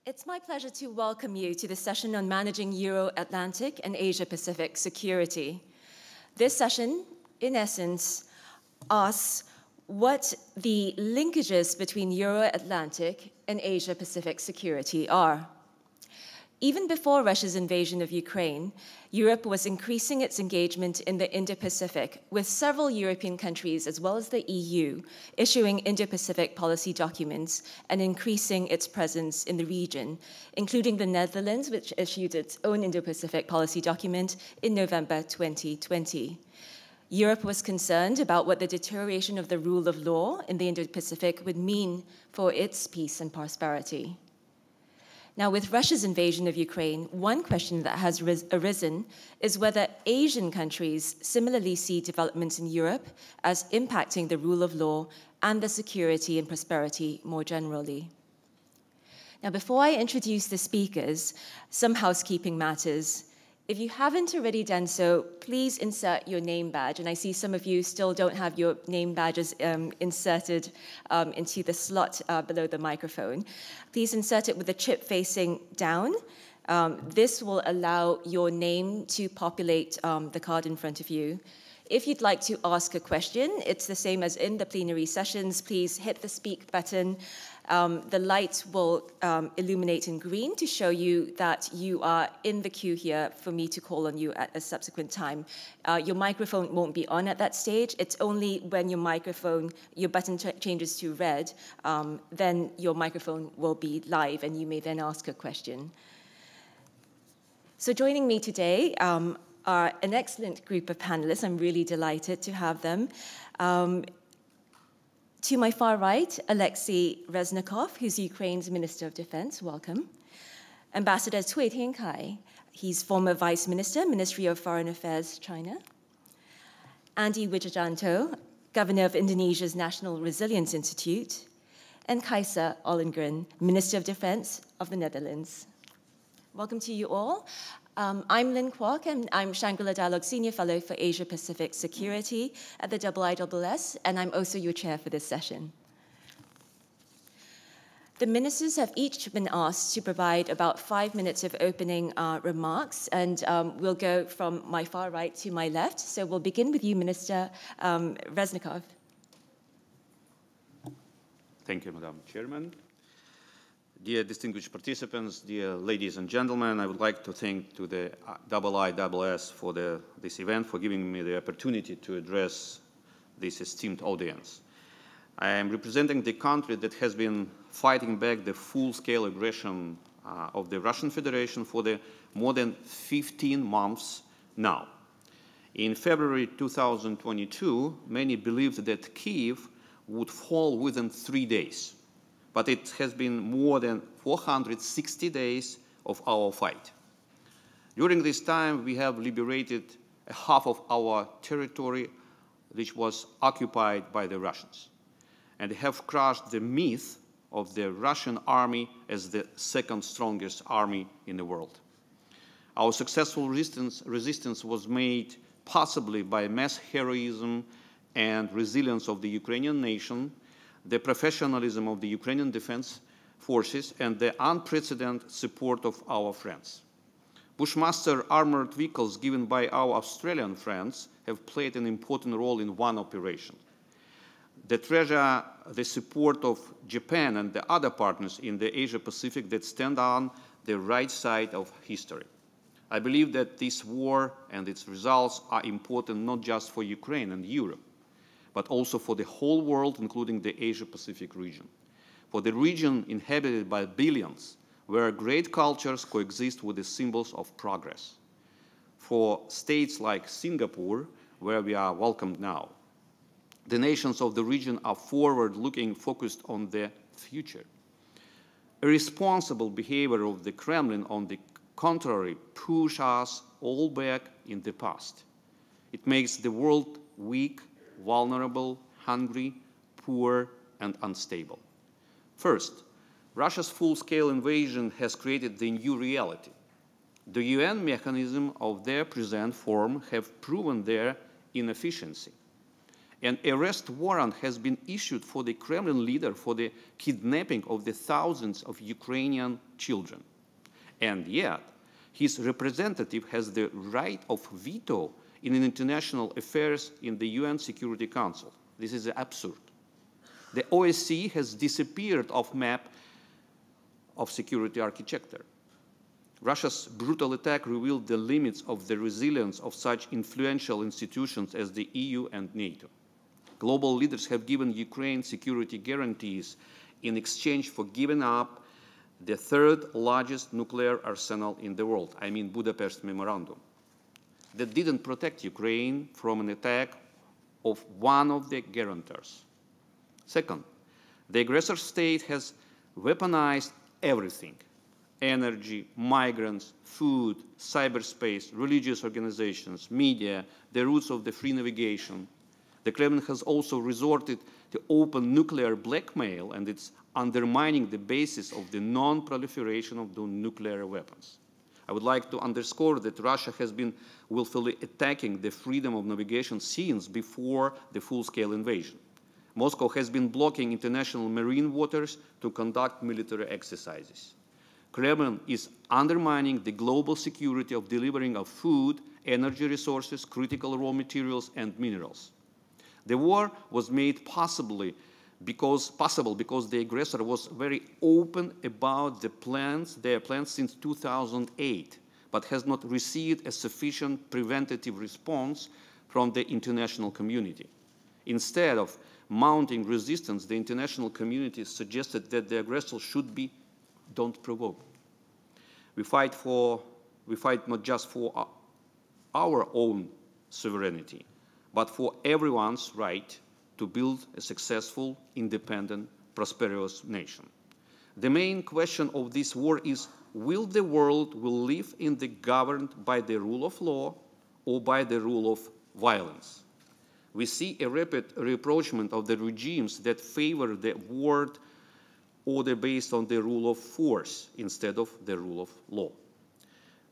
It's my pleasure to welcome you to the session on managing Euro-Atlantic and Asia-Pacific security. This session, in essence, asks what the linkages between Euro-Atlantic and Asia-Pacific security are. Even before Russia's invasion of Ukraine, Europe was increasing its engagement in the Indo-Pacific, with several European countries, as well as the EU, issuing Indo-Pacific policy documents and increasing its presence in the region, including the Netherlands, which issued its own Indo-Pacific policy document in November 2020. Europe was concerned about what the deterioration of the rule of law in the Indo-Pacific would mean for its peace and prosperity. Now, with Russia's invasion of Ukraine, one question that has arisen is whether Asian countries similarly see developments in Europe as impacting the rule of law and the security and prosperity more generally. Now, before I introduce the speakers, some housekeeping matters. If you haven't already done so, please insert your name badge. And I see some of you still don't have your name badges inserted into the slot below the microphone. Please insert it with the chip facing down. This will allow your name to populate the card in front of you. If you'd like to ask a question, it's the same as in the plenary sessions. Please hit the speak button. The light will illuminate in green to show you that you are in the queue here for me to call on you at a subsequent time. Your microphone won't be on at that stage. It's only when your button changes to red, then your microphone will be live and you may then ask a question. So joining me today are an excellent group of panelists. I'm really delighted to have them. To my far right, Oleksii Reznikov, who's Ukraine's Minister of Defense. Welcome. Ambassador Tiankai, he's former Vice Minister, Ministry of Foreign Affairs, China. Andi Widjajanto, Governor of Indonesia's National Resilience Institute. And Kajsa, Ollongren, Minister of Defense of the Netherlands. Welcome to you all. I'm Lynn Kuok, and I'm Shangri-La Dialogue Senior Fellow for Asia-Pacific Security at the IISS, and I'm also your chair for this session. The ministers have each been asked to provide about 5 minutes of opening remarks, and we'll go from my far right to my left. So we'll begin with you, Minister Reznikov. Thank you, Madam Chairman. Dear distinguished participants, dear ladies and gentlemen, I would like to thank to the IISS for this event, for giving me the opportunity to address this esteemed audience. I am representing the country that has been fighting back the full-scale aggression of the Russian Federation for more than 15 months now. In February 2022, many believed that Kyiv would fall within 3 days. But it has been more than 460 days of our fight. During this time, we have liberated half of our territory, which was occupied by the Russians, and have crushed the myth of the Russian army as the second strongest army in the world. Our successful resistance was made possibly by mass heroism and resilience of the Ukrainian nation, the professionalism of the Ukrainian defense forces, and the unprecedented support of our friends. Bushmaster armored vehicles given by our Australian friends have played an important role in one operation. They treasure the support of Japan and the other partners in the Asia-Pacific that stand on the right side of history. I believe that this war and its results are important not just for Ukraine and Europe, but also for the whole world, including the Asia-Pacific region. For the region inhabited by billions, where great cultures coexist with the symbols of progress. For states like Singapore, where we are welcomed now. The nations of the region are forward-looking, focused on the future. Irresponsible behavior of the Kremlin, on the contrary, pushes us all back in the past. It makes the world weak, vulnerable, hungry, poor, and unstable. First, Russia's full-scale invasion has created the new reality. The UN mechanisms of their present form have proven their inefficiency. An arrest warrant has been issued for the Kremlin leader for the kidnapping of the thousands of Ukrainian children. And yet, his representative has the right of veto in international affairs in the UN Security Council. This is absurd. The OSCE has disappeared off map of security architecture. Russia's brutal attack revealed the limits of the resilience of such influential institutions as the EU and NATO. Global leaders have given Ukraine security guarantees in exchange for giving up the third largest nuclear arsenal in the world, I mean Budapest Memorandum, that didn't protect Ukraine from an attack of one of the guarantors. Second, the aggressor state has weaponized everything: energy, migrants, food, cyberspace, religious organizations, media, the routes of the free navigation. The Kremlin has also resorted to open nuclear blackmail, and it's undermining the basis of the non-proliferation of the nuclear weapons. I would like to underscore that Russia has been willfully attacking the freedom of navigation since before the full-scale invasion. Moscow has been blocking international marine waters to conduct military exercises. Kremlin is undermining the global security of delivering of food, energy resources, critical raw materials, and minerals. The war was made possible because the aggressor was very open about their plans since 2008, but has not received a sufficient preventative response from the international community. Instead of mounting resistance, the international community suggested that the aggressor should be don't provoke. We fight not just for our own sovereignty, but for everyone's right to build a successful, independent, prosperous nation. The main question of this war is, will the world live in the governed by the rule of law or by the rule of violence? We see a rapid rapprochement of the regimes that favor the world order based on the rule of force instead of the rule of law.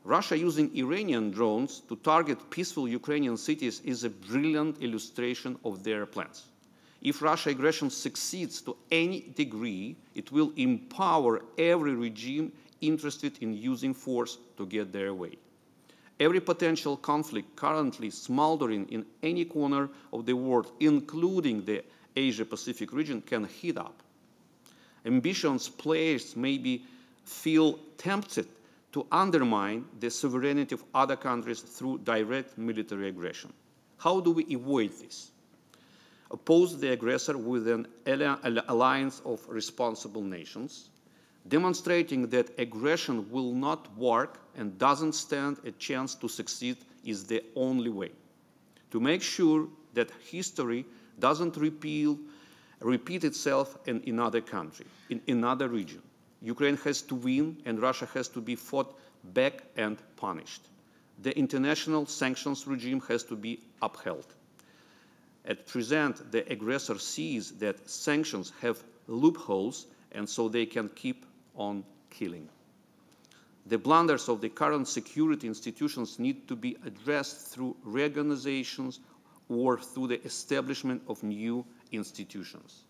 Russia using Iranian drones to target peaceful Ukrainian cities is a brilliant illustration of their plans. If Russia's aggression succeeds to any degree, it will empower every regime interested in using force to get their way. Every potential conflict currently smoldering in any corner of the world, including the Asia-Pacific region, can heat up. Ambitious players may feel tempted to undermine the sovereignty of other countries through direct military aggression. How do we avoid this? Oppose the aggressor with an alliance of responsible nations, demonstrating that aggression will not work and doesn't stand a chance to succeed is the only way. To make sure that history doesn't repeat itself in another country, in another region. Ukraine has to win and Russia has to be fought back and punished. The international sanctions regime has to be upheld. At present, the aggressor sees that sanctions have loopholes and so they can keep on killing. The blunders of the current security institutions need to be addressed through reorganizations or through the establishment of new institutions.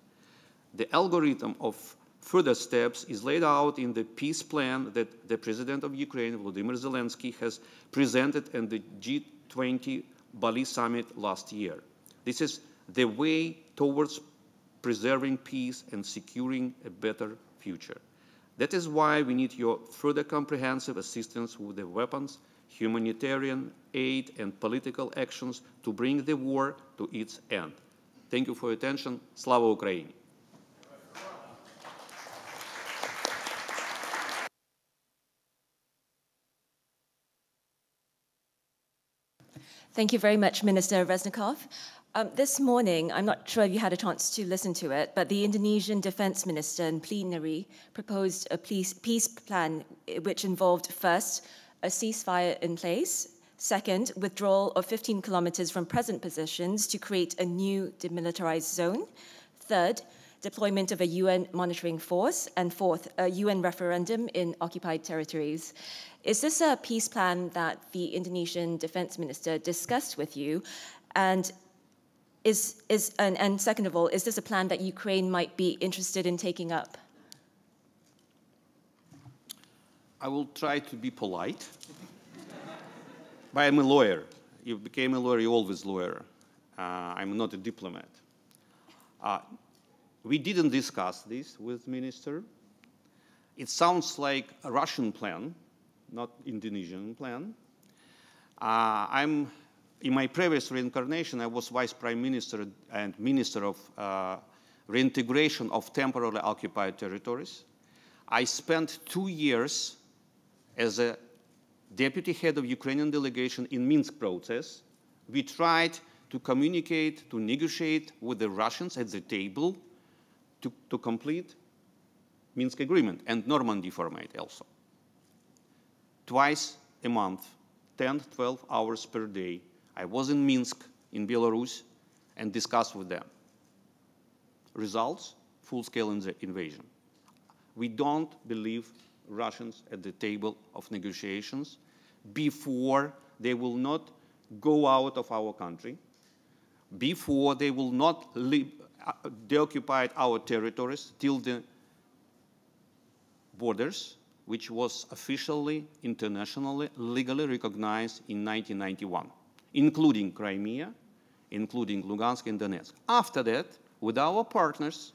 The algorithm of further steps is laid out in the peace plan that the President of Ukraine, Volodymyr Zelensky, has presented at the G20 Bali summit last year. This is the way towards preserving peace and securing a better future. That is why we need your further comprehensive assistance with the weapons, humanitarian aid, and political actions to bring the war to its end. Thank you for your attention. Slava Ukraini! Thank you very much, Minister Reznikov. This morning, I'm not sure if you had a chance to listen to it, but the Indonesian Defense Minister in plenary proposed a peace plan which involved, first, a ceasefire in place, second, withdrawal of 15 kilometers from present positions to create a new demilitarized zone, third, deployment of a UN monitoring force, and fourth, a UN referendum in occupied territories. Is this a peace plan that the Indonesian Defense Minister discussed with you? And and second of all, is this a plan that Ukraine might be interested in taking up? I will try to be polite. But I'm a lawyer. You became a lawyer, you're always a lawyer. I'm not a diplomat. We didn't discuss this with Minister. It sounds like a Russian plan, not Indonesian plan. In my previous reincarnation, I was Vice Prime Minister and Minister of Reintegration of Temporarily Occupied Territories. I spent 2 years as a Deputy Head of Ukrainian delegation in Minsk process. We tried to communicate, to negotiate with the Russians at the table to complete Minsk agreement and Normandy format also. Twice a month, 10, 12 hours per day, I was in Minsk, in Belarus, and discussed with them. Results, full-scale invasion. We don't believe Russians at the table of negotiations before they will not go out of our country, before they will not deoccupy our territories till the borders, which was officially, internationally, legally recognized in 1991, including Crimea, including Lugansk and Donetsk. After that, with our partners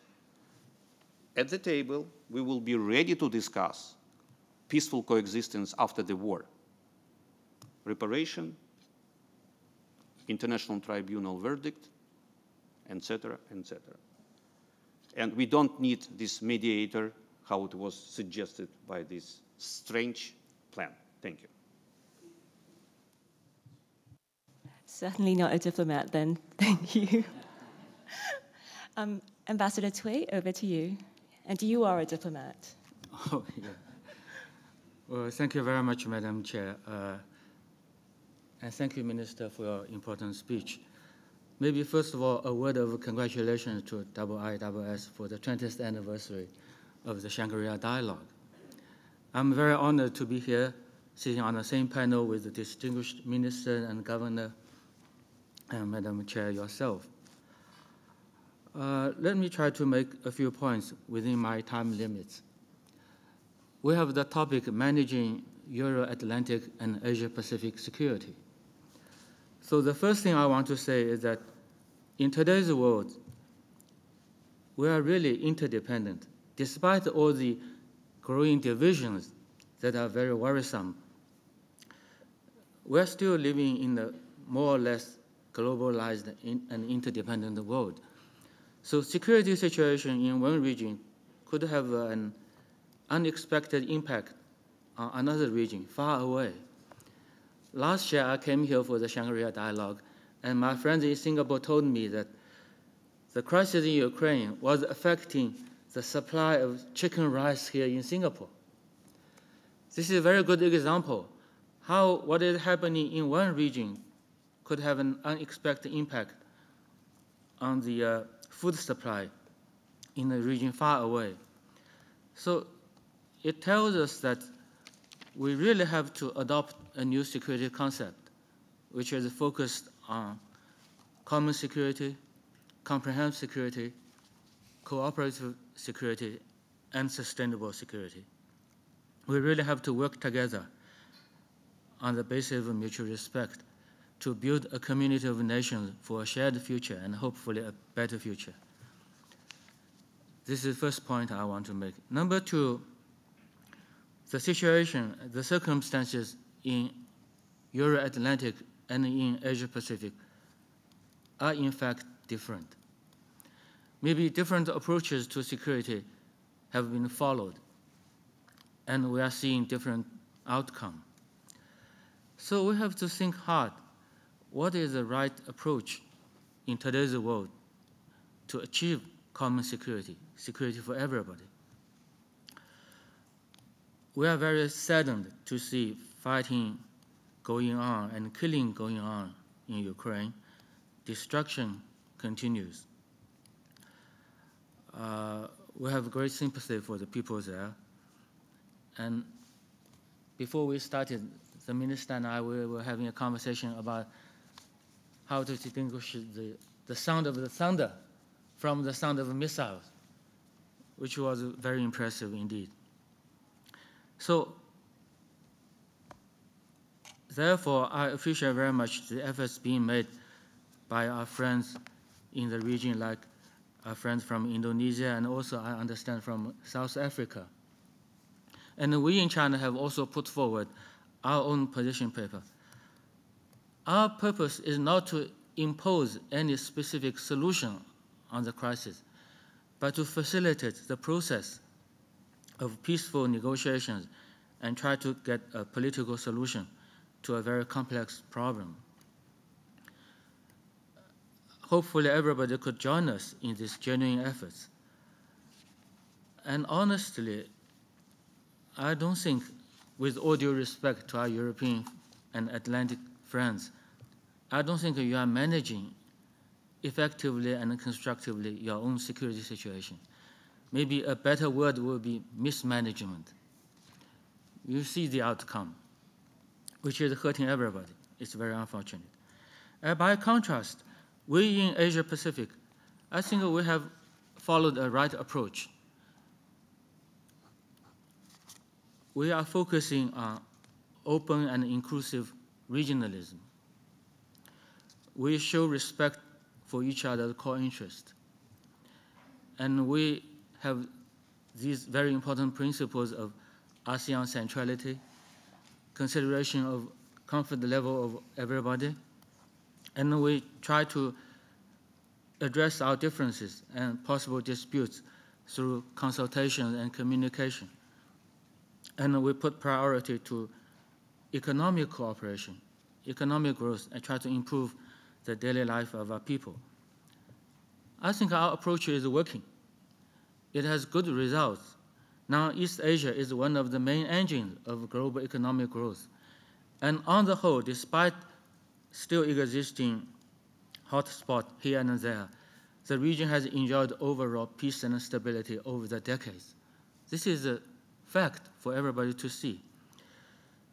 at the table, we will be ready to discuss peaceful coexistence after the war. Reparation, international tribunal verdict, etc., etc. And we don't need this mediator, how it was suggested by this strange plan. Thank you. Certainly not a diplomat then. Thank you. Ambassador Tway, over to you. And you are a diplomat. Oh, yeah. Well, thank you very much, Madam Chair. And thank you, Minister, for your important speech. Maybe first of all, a word of congratulations to IISS for the 20th anniversary of the Shangri-La dialogue. I'm very honored to be here, sitting on the same panel with the distinguished Minister and Governor, and Madam Chair yourself. Let me try to make a few points within my time limits. We have the topic managing Euro-Atlantic and Asia-Pacific security. So the first thing I want to say is that in today's world, we are really interdependent. Despite all the growing divisions that are very worrisome, we're still living in a more or less globalized and interdependent world. So security situation in one region could have an unexpected impact on another region far away. Last year, I came here for the Shangri-La dialogue, and my friends in Singapore told me that the crisis in Ukraine was affecting the supply of chicken rice here in Singapore. This is a very good example how what is happening in one region could have an unexpected impact on the food supply in a region far away. So it tells us that we really have to adopt a new security concept, which is focused on common security, comprehensive security, cooperative security, and sustainable security. We really have to work together on the basis of mutual respect to build a community of nations for a shared future and hopefully a better future. This is the first point I want to make. Number two, the situation, the circumstances in Euro-Atlantic and in Asia-Pacific are in fact different. Maybe different approaches to security have been followed, and we are seeing different outcomes. So we have to think hard, what is the right approach in today's world to achieve common security, security for everybody? We are very saddened to see fighting going on and killing going on in Ukraine. Destruction continues. We have great sympathy for the people there. And before we started, the minister and I were having a conversation about how to distinguish the the sound of the thunder from the sound of missiles, which was very impressive indeed. So, therefore, I appreciate very much the efforts being made by our friends in the region, like our friends from Indonesia, and also I understand from South Africa. And we in China have also put forward our own position paper. Our purpose is not to impose any specific solution on the crisis, but to facilitate the process of peaceful negotiations and try to get a political solution to a very complex problem. Hopefully everybody could join us in these genuine efforts. And honestly, I don't think, with all due respect to our European and Atlantic friends, I don't think you are managing effectively and constructively your own security situation. Maybe a better word would be mismanagement. You see the outcome, which is hurting everybody. It's very unfortunate. By contrast, we in Asia Pacific, I think we have followed a right approach. We are focusing on open and inclusive regionalism. We show respect for each other's core interests. And we have these very important principles of ASEAN centrality, consideration of comfort level of everybody, and we try to address our differences and possible disputes through consultation and communication. And we put priority to economic cooperation, economic growth, and try to improve the daily life of our people. I think our approach is working. It has good results. Now, East Asia is one of the main engines of global economic growth. And on the whole, despite still existing hotspots here and there, the region has enjoyed overall peace and stability over the decades. This is a fact for everybody to see.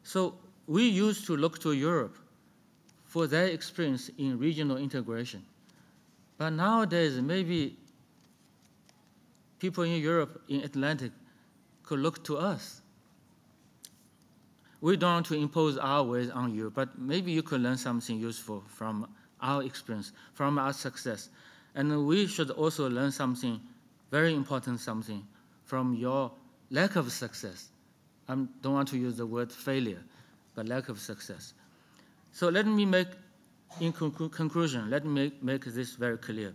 So we used to look to Europe for their experience in regional integration. But nowadays, maybe people in Europe, in Atlantic, could look to us. We don't want to impose our ways on you, but maybe you could learn something useful from our experience, from our success. And we should also learn something, very important something, from your lack of success. I don't want to use the word failure, but lack of success. So let me make, in conclusion, let me make this very clear.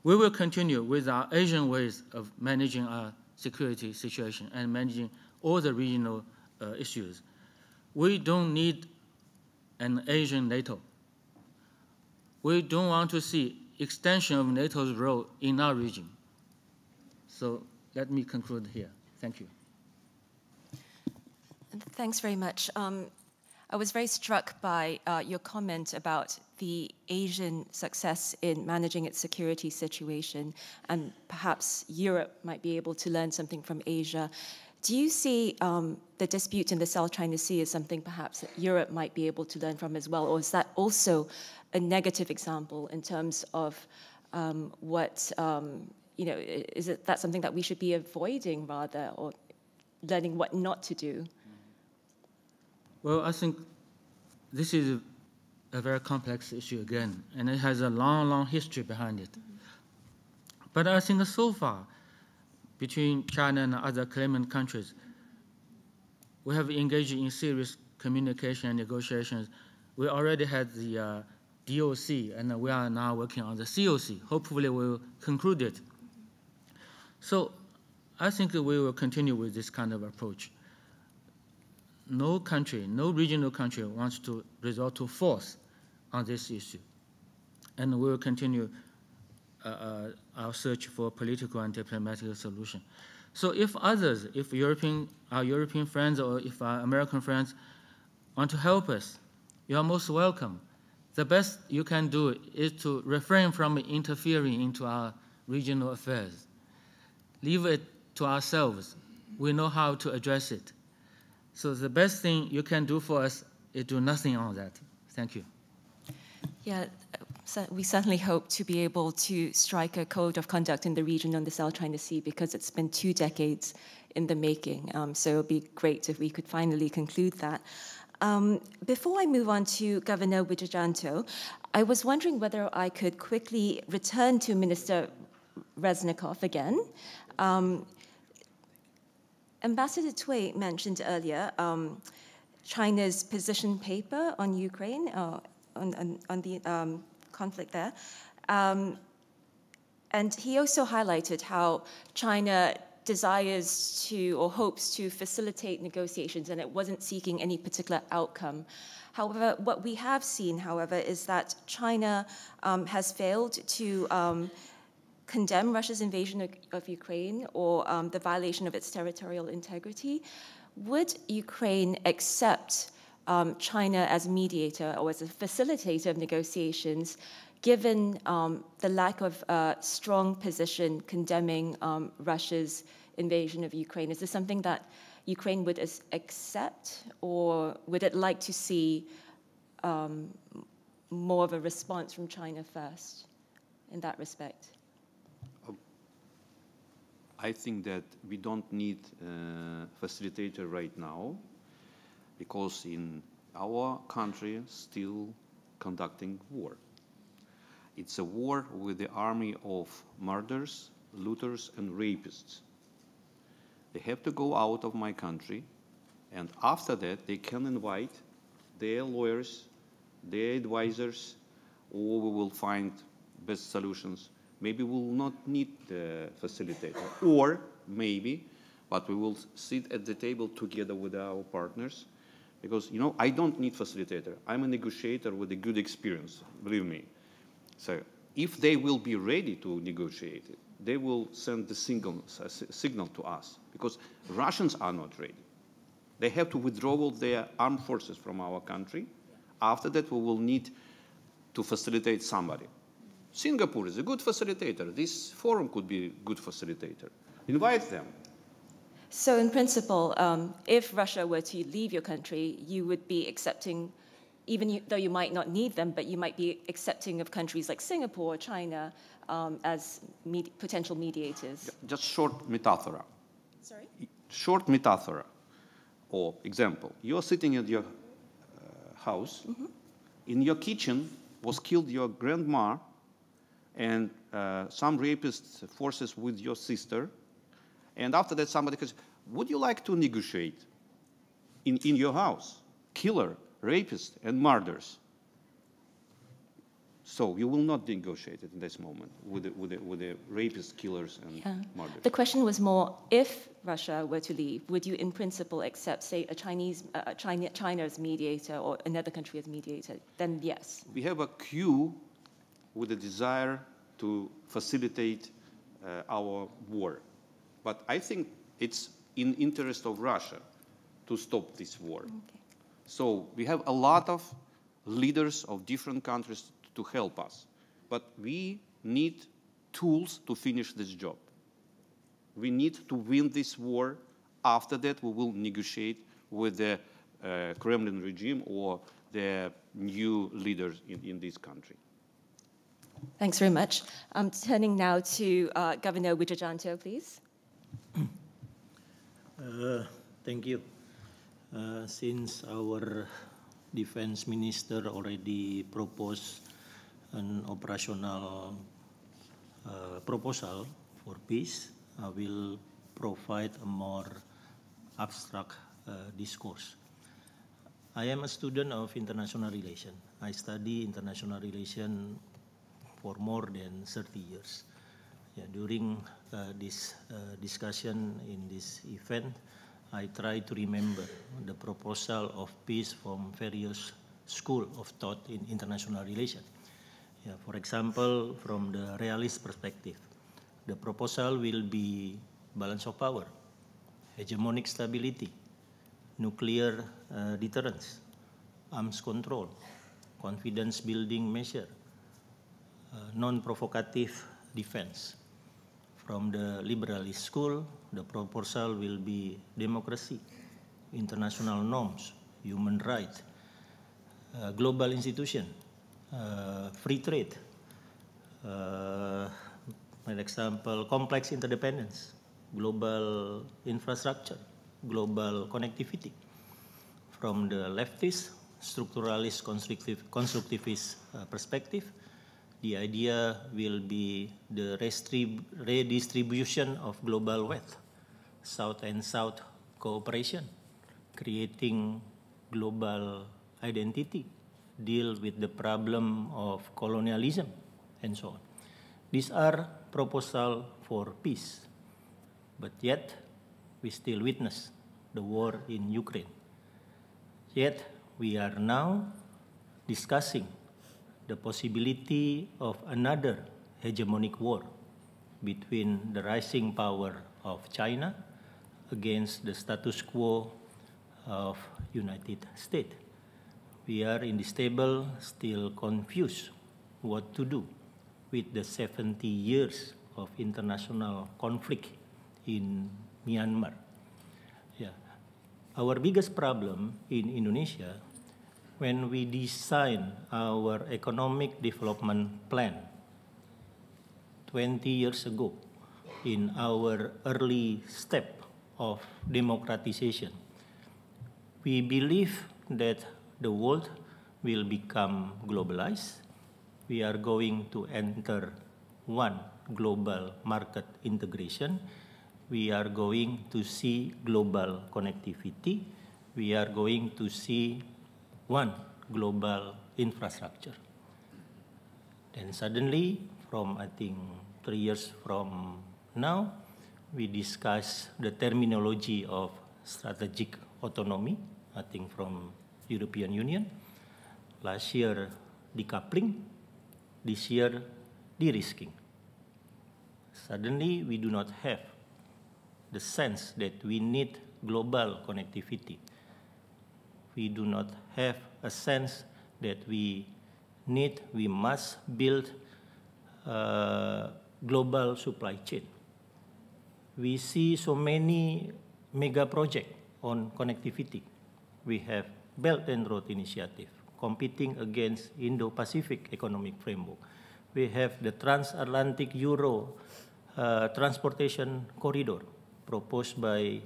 We will continue with our Asian ways of managing our security situation and managing all the regional issues. We don't need an Asian NATO. We don't want to see extension of NATO's role in our region. So let me conclude here. Thank you. Thanks very much. I was very struck by your comment about the Asian success in managing its security situation, and perhaps Europe might be able to learn something from Asia. Do you see the dispute in the South China Sea as something perhaps that Europe might be able to learn from as well, or is that also a negative example in terms of is that something that we should be avoiding rather, or learning what not to do? Well, I think this is a very complex issue again, and it has a long, long history behind it. But I think so far, between China and other claimant countries, we have engaged in serious communication and negotiations. We already had the DOC, and we are now working on the COC. Hopefully we'll conclude it. So I think we will continue with this kind of approach. No country, no regional country wants to resort to force on this issue. And we will continue our search for political and diplomatic solution. So if others, if our European friends or if our American friends want to help us, you are most welcome. The best you can do is to refrain from interfering into our regional affairs. Leave it to ourselves. We know how to address it. So the best thing you can do for us is do nothing on that. Thank you. Yeah, So we certainly hope to be able to strike a code of conduct in the region on the South China Sea, because it's been 2 decades in the making. So it would be great if we could finally conclude that. Before I move on to Governor Widjajanto, I was wondering whether I could quickly return to Minister Reznikov again. Ambassador Tui mentioned earlier China's position paper on Ukraine, on the conflict there. And he also highlighted how China desires to or hopes to facilitate negotiations, and it wasn't seeking any particular outcome. However, what we have seen, however, is that China has failed to condemn Russia's invasion of Ukraine or the violation of its territorial integrity. Would Ukraine accept China as mediator or as a facilitator of negotiations, given the lack of a strong position condemning Russia's invasion of Ukraine? Is this something that Ukraine would accept, or would it like to see more of a response from China first in that respect? I think that we don't need a facilitator right now, because in our country still conducting war. It's a war with the army of murderers, looters, and rapists. They have to go out of my country, and after that they can invite their lawyers, their advisors, or we will find best solutions. Maybe we will not need the facilitator, or maybe, but we will sit at the table together with our partners. Because, you know, I don't need facilitator. I'm a negotiator with a good experience, believe me. So if they will be ready to negotiate it, they will send the signal to us, because Russians are not ready. They have to withdraw their armed forces from our country. After that, we will need to facilitate somebody. Singapore is a good facilitator. This forum could be a good facilitator. Invite them. So in principle, if Russia were to leave your country, you would be accepting, though you might not need them, but you might be accepting of countries like Singapore or China as potential mediators. Just short metaphor. Sorry? Short metaphor or example. You're sitting at your house. Mm-hmm. In your kitchen was killed your grandma, and some rapist forces with your sister. And after that, somebody says, would you like to negotiate in your house? Killer, rapist, and murderers. So you will not negotiate it in this moment with the rapists, killers, and murderers. The question was more, if Russia were to leave, would you in principle accept, say, China as mediator or another country as mediator? Then yes. We have a queue with a desire to facilitate our war. But I think it's in interest of Russia to stop this war. Okay. So we have a lot of leaders of different countries to help us. But we need tools to finish this job. We need to win this war. After that, we will negotiate with the Kremlin regime or the new leaders in this country. Thanks very much. I'm turning now to Governor Widjajanto, please. Thank you. Since our defense minister already proposed an operational proposal for peace, I will provide a more abstract discourse. I am a student of international relations. I study international relations for more than 30 years. Yeah, during this discussion in this event, I try to remember the proposal of peace from various schools of thought in international relations. Yeah, for example, from the realist perspective, the proposal will be balance of power, hegemonic stability, nuclear deterrence, arms control, confidence building measure, non-provocative defense. From the liberalist school, the proposal will be democracy, international norms, human rights, global institution, free trade. For example, complex interdependence, global infrastructure, global connectivity. From the leftist, structuralist, constructivist perspective, the idea will be the redistribution of global wealth, South and South cooperation, creating global identity, deal with the problem of colonialism, and so on. These are proposals for peace, but yet we still witness the war in Ukraine. Yet we are now discussing the possibility of another hegemonic war between the rising power of China against the status quo of United States. We are in this table still confused what to do with the 70 years of international conflict in Myanmar. Yeah. Our biggest problem in Indonesia, when we design our economic development plan 20 years ago in our early step of democratization, we believe that the world will become globalized. We are going to enter one global market integration. We are going to see global connectivity. We are going to see one global infrastructure. Then suddenly, from I think 3 years from now, we discuss the terminology of strategic autonomy, I think from European Union. Last year, decoupling. This year, de-risking. Suddenly, we do not have the sense that we need global connectivity. We do not have a sense that we must build a global supply chain. We see so many mega projects on connectivity. We have Belt and Road Initiative, competing against Indo-Pacific Economic Framework. We have the Transatlantic Euro Transportation Corridor proposed by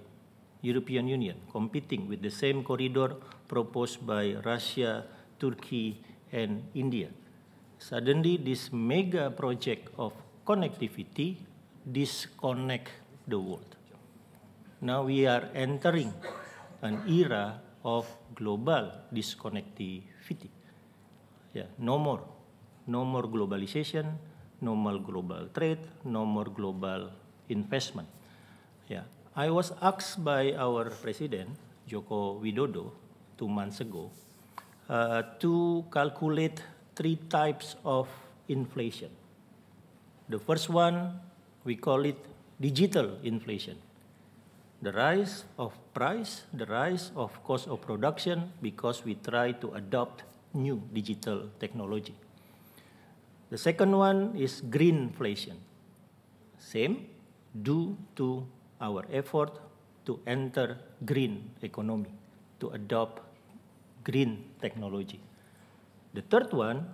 European Union, competing with the same corridor proposed by Russia, Turkey, and India. Suddenly, this mega project of connectivity disconnect the world. Now we are entering an era of global disconnectivity. Yeah, no more globalization, no more global trade, no more global investment. Yeah, I was asked by our president, Joko Widodo, 2 months ago, to calculate 3 types of inflation. The first one, we call it digital inflation. The rise of price, the rise of cost of production because we try to adopt new digital technology. The second one is greenflation. Same, due to our effort to enter green economy, to adopt green technology. The third one,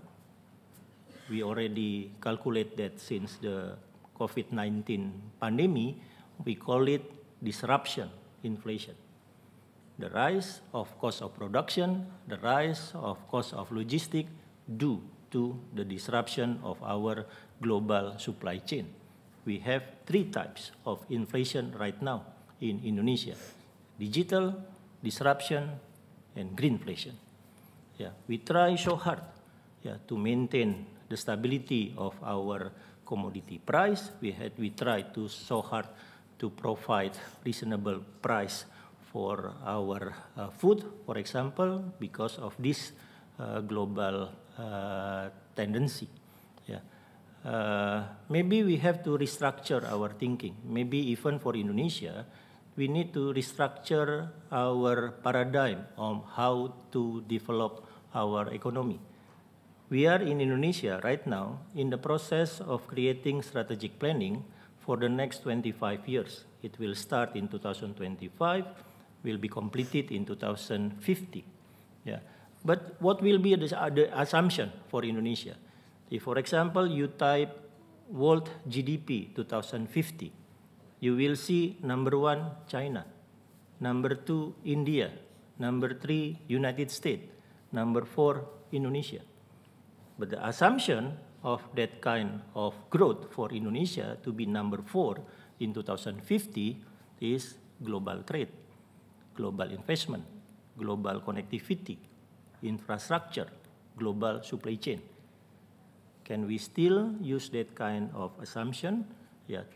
we already calculate that since the COVID-19 pandemic, we call it disruption inflation. The rise of cost of production, the rise of cost of logistics due to the disruption of our global supply chain. We have 3 types of inflation right now in Indonesia: digital, disruption, and greenflation. Yeah, we try so hard to maintain the stability of our commodity price. We try to so hard to provide reasonable price for our food, for example, because of this global tendency. Yeah. Maybe we have to restructure our thinking. Maybe even for Indonesia, we need to restructure our paradigm on how to develop our economy. We are in Indonesia right now in the process of creating strategic planning for the next 25 years. It will start in 2025, will be completed in 2050. Yeah. But what will be the assumption for Indonesia? If, for example, you type world GDP 2050, you will see number 1, China, number 2, India, number 3, United States, number 4, Indonesia. But the assumption of that kind of growth for Indonesia to be number 4 in 2050 is global trade, global investment, global connectivity, infrastructure, global supply chain. Can we still use that kind of assumption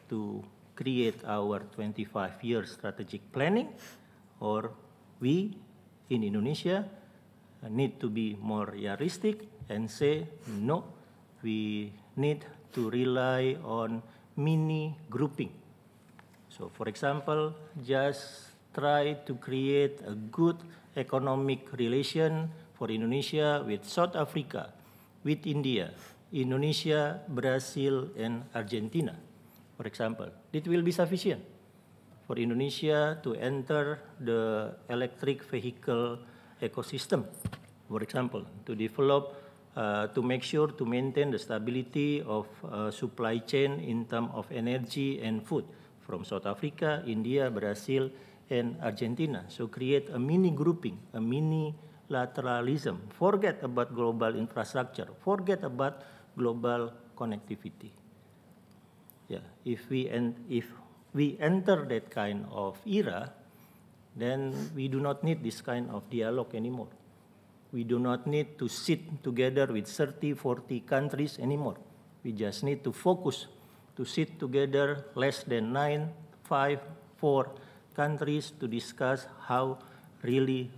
to create our 25-year strategic planning? Or we in Indonesia need to be more realistic and say, no, we need to rely on mini grouping. So for example, just try to create a good economic relation for Indonesia with South Africa, with India, Indonesia, Brazil, and Argentina, for example. It will be sufficient for Indonesia to enter the electric vehicle ecosystem, for example, to develop, to make sure to maintain the stability of supply chain in terms of energy and food from South Africa, India, Brazil, and Argentina. So create a mini grouping, a mini lateralism. Forget about global infrastructure. Forget about global connectivity. If we enter that kind of era, then we do not need this kind of dialogue anymore. We do not need to sit together with 30, 40 countries anymore. We just need to focus to sit together less than 9, 5, 4 countries to discuss how really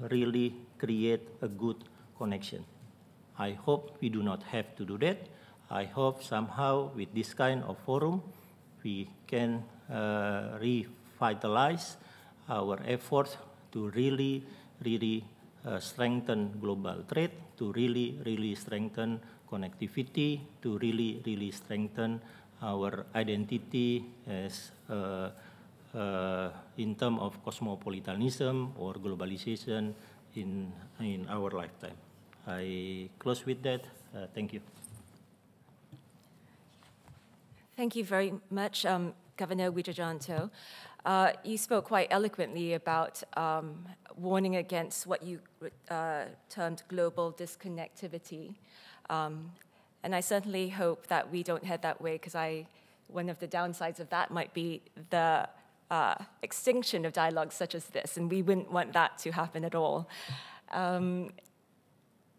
create a good connection. I hope we do not have to do that. I hope somehow with this kind of forum, we can revitalize our efforts to really strengthen global trade, to really strengthen connectivity, to really strengthen our identity as in terms of cosmopolitanism or globalization in our lifetime. I close with that. Thank you. Thank you very much, Governor Widjajanto. You spoke quite eloquently about warning against what you termed global disconnectivity. And I certainly hope that we don't head that way, because one of the downsides of that might be the extinction of dialogues such as this, and we wouldn't want that to happen at all.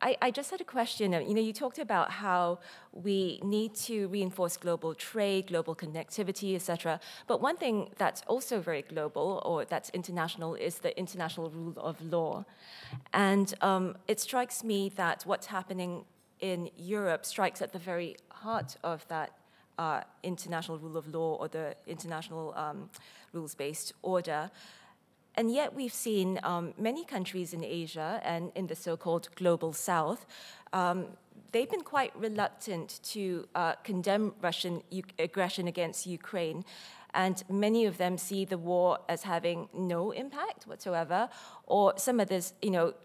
I just had a question. You talked about how we need to reinforce global trade, global connectivity, etc. But one thing that's also very global, or that's international, is the international rule of law. And it strikes me that what's happening in Europe strikes at the very heart of that international rule of law, or the international rules-based order. And yet we've seen many countries in Asia and in the so-called global south, they've been quite reluctant to condemn Russian aggression against Ukraine. And many of them see the war as having no impact whatsoever, or some others,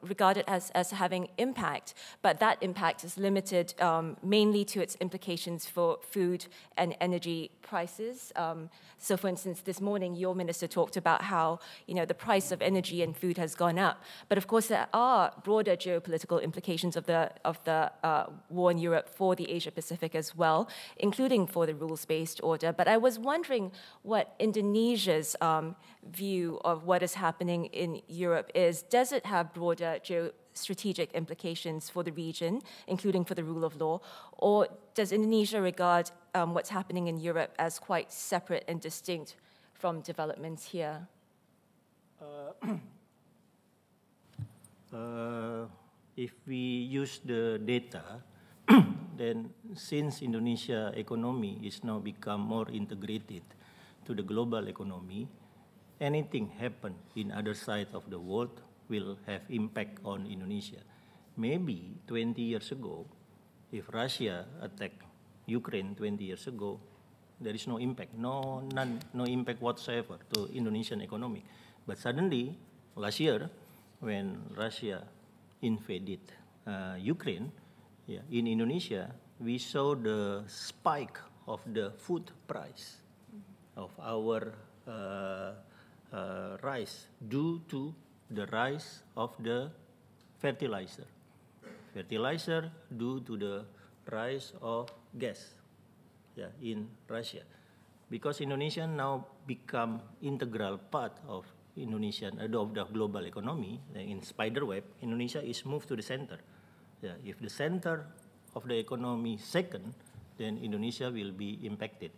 regard it as having impact, but that impact is limited mainly to its implications for food and energy prices. So, for instance, this morning, your minister talked about how, the price of energy and food has gone up. But of course, there are broader geopolitical implications of the war in Europe for the Asia-Pacific as well, including for the rules-based order. But I was wondering what Indonesia's view of what is happening in Europe is. Does it have broader geostrategic implications for the region, including for the rule of law? Or does Indonesia regard what's happening in Europe as quite separate and distinct from developments here? If we use the data, then since Indonesia economy is now become more integrated to the global economy, anything happen in other side of the world will have impact on Indonesia. Maybe 20 years ago, if Russia attacked Ukraine 20 years ago, there is no impact, no impact whatsoever to Indonesian economy. But suddenly, last year, when Russia invaded Ukraine, in Indonesia, we saw the spike of the food price of our rice due to the rise of the fertilizer. Fertilizer due to the rise of gas in Russia. Because Indonesia now become integral part of Indonesian of the global economy, in spiderweb, Indonesia is moved to the center. If the center of the economy second, then Indonesia will be impacted.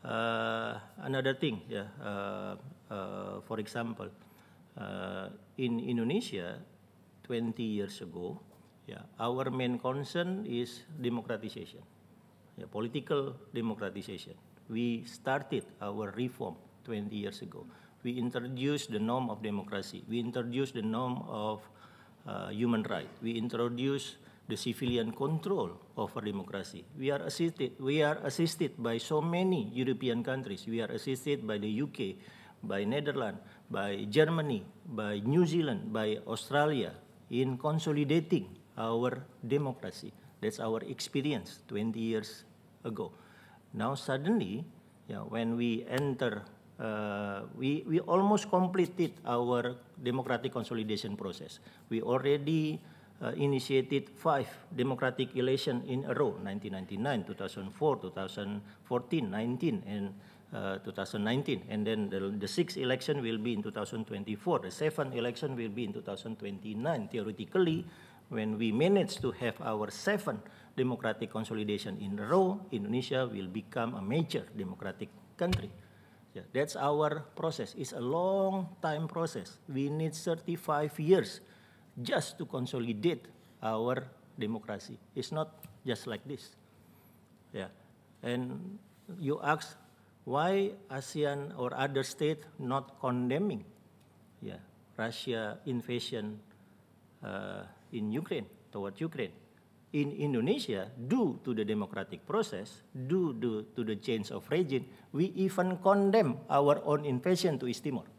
Another thing, for example, in Indonesia, 20 years ago, our main concern is democratization, political democratization. We started our reform 20 years ago. We introduced the norm of democracy. We introduced the norm of human rights. We introduced the civilian control over democracy. We are assisted by so many European countries. We are assisted by the UK, by Netherlands, by Germany, by New Zealand, by Australia in consolidating our democracy. That's our experience 20 years ago. Now suddenly, when we enter, we almost completed our democratic consolidation process. We already initiated 5 democratic elections in a row, 1999, 2004, 2014, 19, and 2019. And then the 6th election will be in 2024. The 7th election will be in 2029. Theoretically, when we manage to have our 7th democratic consolidation in a row, Indonesia will become a major democratic country. That's our process. It's a long time process. We need 35 years just to consolidate our democracy. It's not just like this. And you ask, why ASEAN or other states not condemning Russia invasion in Ukraine, toward Ukraine? In Indonesia, due to the democratic process, due to the change of regime, we even condemn our own invasion to East Timor.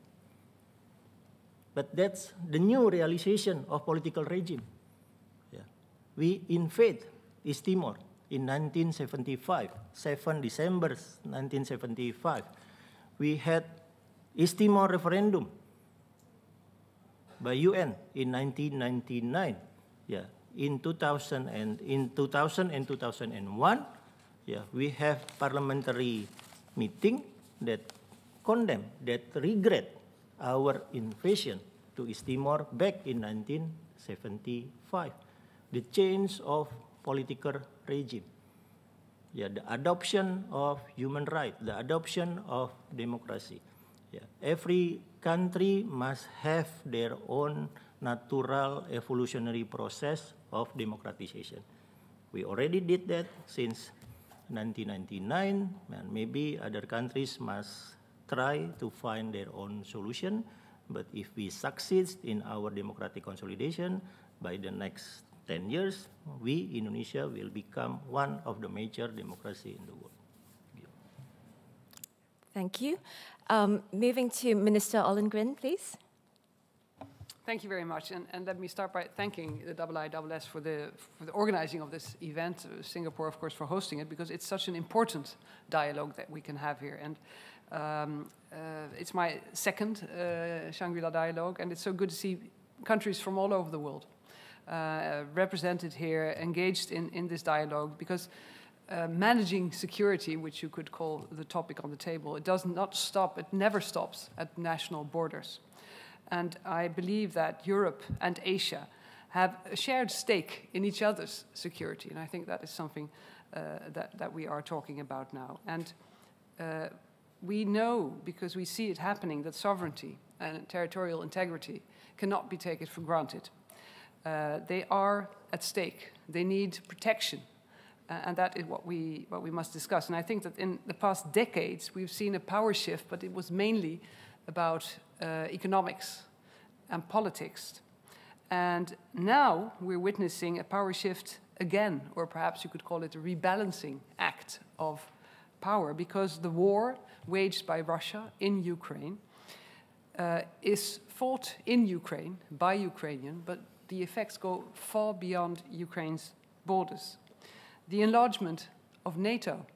But that's the new realization of political regime. We invade East Timor in 1975, 7 December 1975. We had East Timor referendum by UN in 1999. In 2000 and 2001, we have parliamentary meeting that condemn, that regret our invasion to East Timor back in 1975. The change of political regime, the adoption of human rights, the adoption of democracy. Every country must have their own natural evolutionary process of democratization. We already did that since 1999, and maybe other countries must try to find their own solution. But if we succeed in our democratic consolidation, by the next 10 years, we, Indonesia, will become one of the major democracies in the world. Thank you. Moving to Minister Ollongren, please. Thank you very much, and let me start by thanking the IISS for the organizing of this event, Singapore, of course, for hosting it, because it's such an important dialogue that we can have here. And it's my second Shangri-La dialogue, and it's so good to see countries from all over the world represented here, engaged in this dialogue, because managing security, which you could call the topic on the table, it does not stop, it never stops at national borders. And I believe that Europe and Asia have a shared stake in each other's security. And I think that is something that we are talking about now. And we know, because we see it happening, that sovereignty and territorial integrity cannot be taken for granted. They are at stake. They need protection. And that is what we must discuss. And I think that in the past decades, we've seen a power shift, but it was mainly about economics and politics. And now we're witnessing a power shift again, or perhaps you could call it a rebalancing act of power, because the war waged by Russia in Ukraine is fought in Ukraine by Ukrainians, but the effects go far beyond Ukraine's borders. The enlargement of NATO,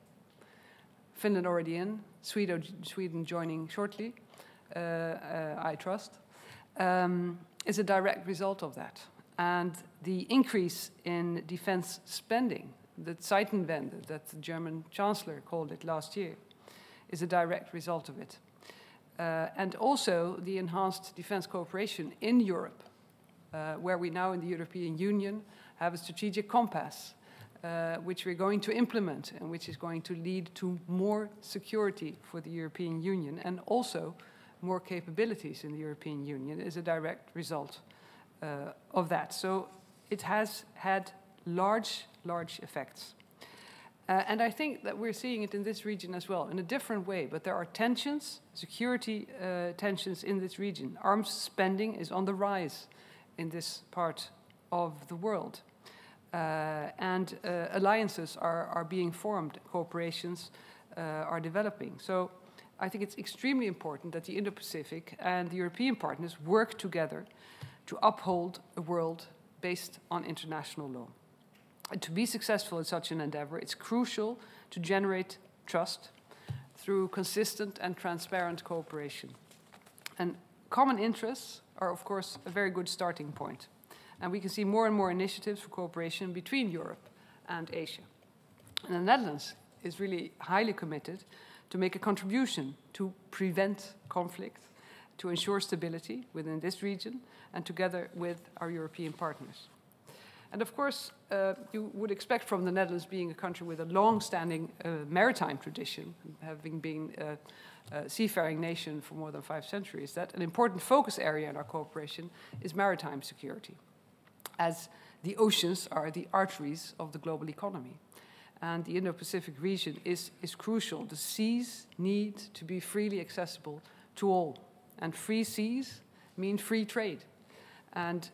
Finland already in, Sweden joining shortly, I trust, is a direct result of that. And the increase in defense spending, the Zeitenwende that the German Chancellor called it last year, is a direct result of it. And also the enhanced defense cooperation in Europe, where we now in the European Union have a strategic compass, which we're going to implement and which is going to lead to more security for the European Union and also more capabilities in the European Union, is a direct result of that. So it has had large effects. And I think that we're seeing it in this region as well, in a different way. But there are tensions, security tensions in this region. Arms spending is on the rise in this part of the world. And alliances are being formed, cooperations are developing. So I think it's extremely important that the Indo-Pacific and the European partners work together to uphold a world based on international law. And to be successful in such an endeavor, it's crucial to generate trust through consistent and transparent cooperation. And common interests are, of course, a very good starting point. And we can see more and more initiatives for cooperation between Europe and Asia. And the Netherlands is really highly committed to make a contribution to prevent conflict, to ensure stability within this region, and together with our European partners. And of course, you would expect from the Netherlands, being a country with a long-standing maritime tradition, having been a seafaring nation for more than 5 centuries, that an important focus area in our cooperation is maritime security, as the oceans are the arteries of the global economy. And the Indo-Pacific region is crucial. The seas need to be freely accessible to all. And free seas mean free trade. And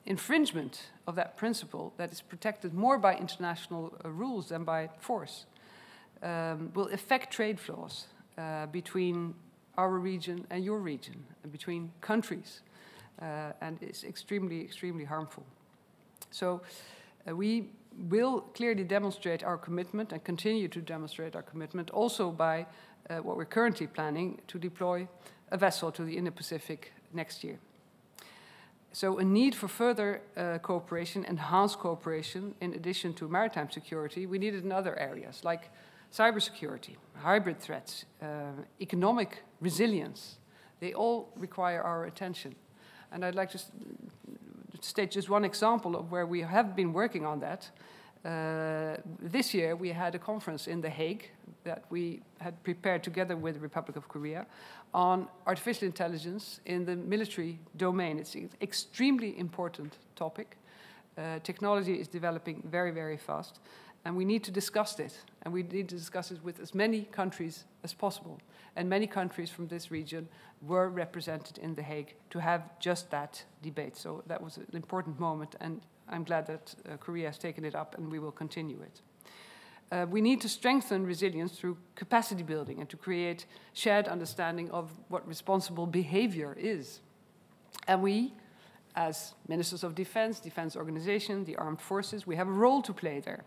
infringement of that principle, that is protected more by international rules than by force, will affect trade flows between our region and your region, and between countries, and it's extremely harmful. So we will clearly demonstrate our commitment and continue to demonstrate our commitment also by what we're currently planning to deploy a vessel to the Indo-Pacific next year. So a need for further cooperation, enhanced cooperation, in addition to maritime security, we need it in other areas like cybersecurity, hybrid threats, economic resilience. They all require our attention. And I'd like to state just one example of where we have been working on that. This year we had a conference in The Hague that we had prepared together with the Republic of Korea on artificial intelligence in the military domain. It's an extremely important topic. Technology is developing very fast, and we need to discuss this. And we need to discuss it with as many countries as possible. And many countries from this region were represented in The Hague to have just that debate. So that was an important moment, and I'm glad that Korea has taken it up, and we will continue it. We need to strengthen resilience through capacity building and to create shared understanding of what responsible behavior is. And we, as Ministers of Defense, Defense Organization, the armed forces, we have a role to play there.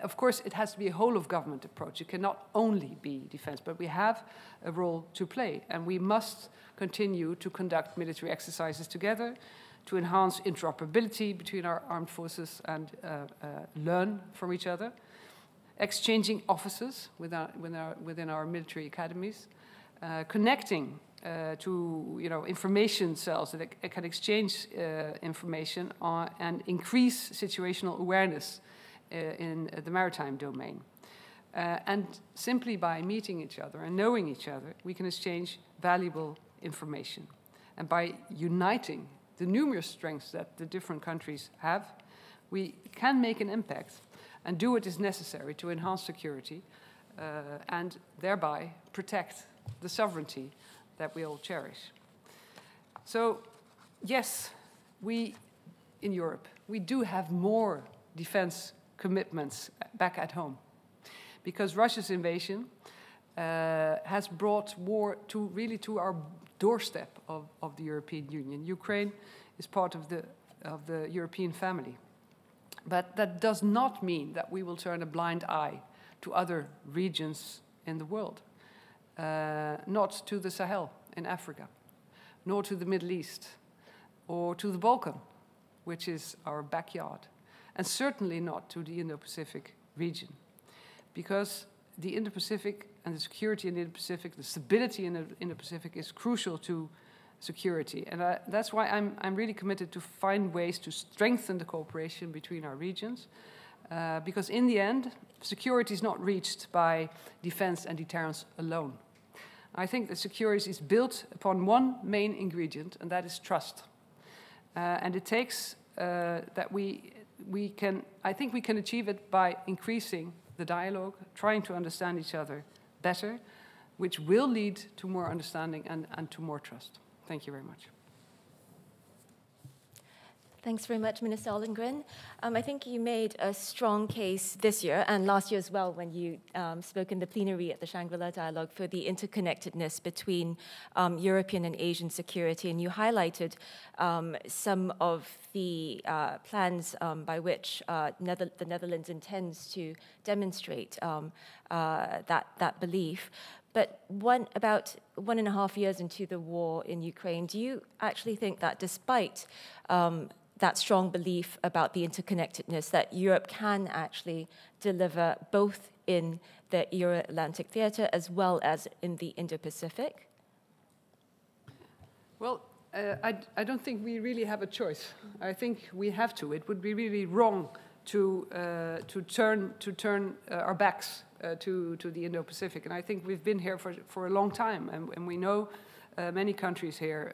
Of course, it has to be a whole-of-government approach. It cannot only be defense, but we have a role to play. And we must continue to conduct military exercises together, to enhance interoperability between our armed forces and learn from each other, exchanging officers within our military academies, connecting to information cells that can exchange information and increase situational awareness in the maritime domain. And simply by meeting each other and knowing each other, we can exchange valuable information. And by uniting the numerous strengths that the different countries have, we can make an impact and do what is necessary to enhance security and thereby protect the sovereignty that we all cherish. So, yes, we in Europe, we do have more defense commitments back at home, because Russia's invasion has brought war to doorstep of the European Union. Ukraine is part of the European family. But that does not mean that we will turn a blind eye to other regions in the world, not to the Sahel in Africa, nor to the Middle East, or to the Balkan, which is our backyard, and certainly not to the Indo-Pacific region. Because the Indo-Pacific and the security in the Indo-Pacific, the stability in the Indo-Pacific is crucial to security. And that's why I'm really committed to find ways to strengthen the cooperation between our regions. Because in the end, security is not reached by defense and deterrence alone. I think that security is built upon one main ingredient, and that is trust. And it takes that I think we can achieve it by increasing the dialogue, trying to understand each other better, which will lead to more understanding and to more trust. Thank you very much. Thanks very much, Minister Ollongren. I think you made a strong case this year and last year as well when you spoke in the plenary at the Shangri-La Dialogue for the interconnectedness between European and Asian security, and you highlighted some of the plans by which the Netherlands intends to demonstrate that belief. But about 1.5 years into the war in Ukraine, do you actually think that despite that strong belief about the interconnectedness, that Europe can actually deliver both in the Euro-Atlantic theater as well as in the Indo-Pacific? Well, I don't think we really have a choice. I think we have to. It would be really wrong to turn our backs to the Indo-Pacific. And I think we've been here for a long time, and we know many countries here.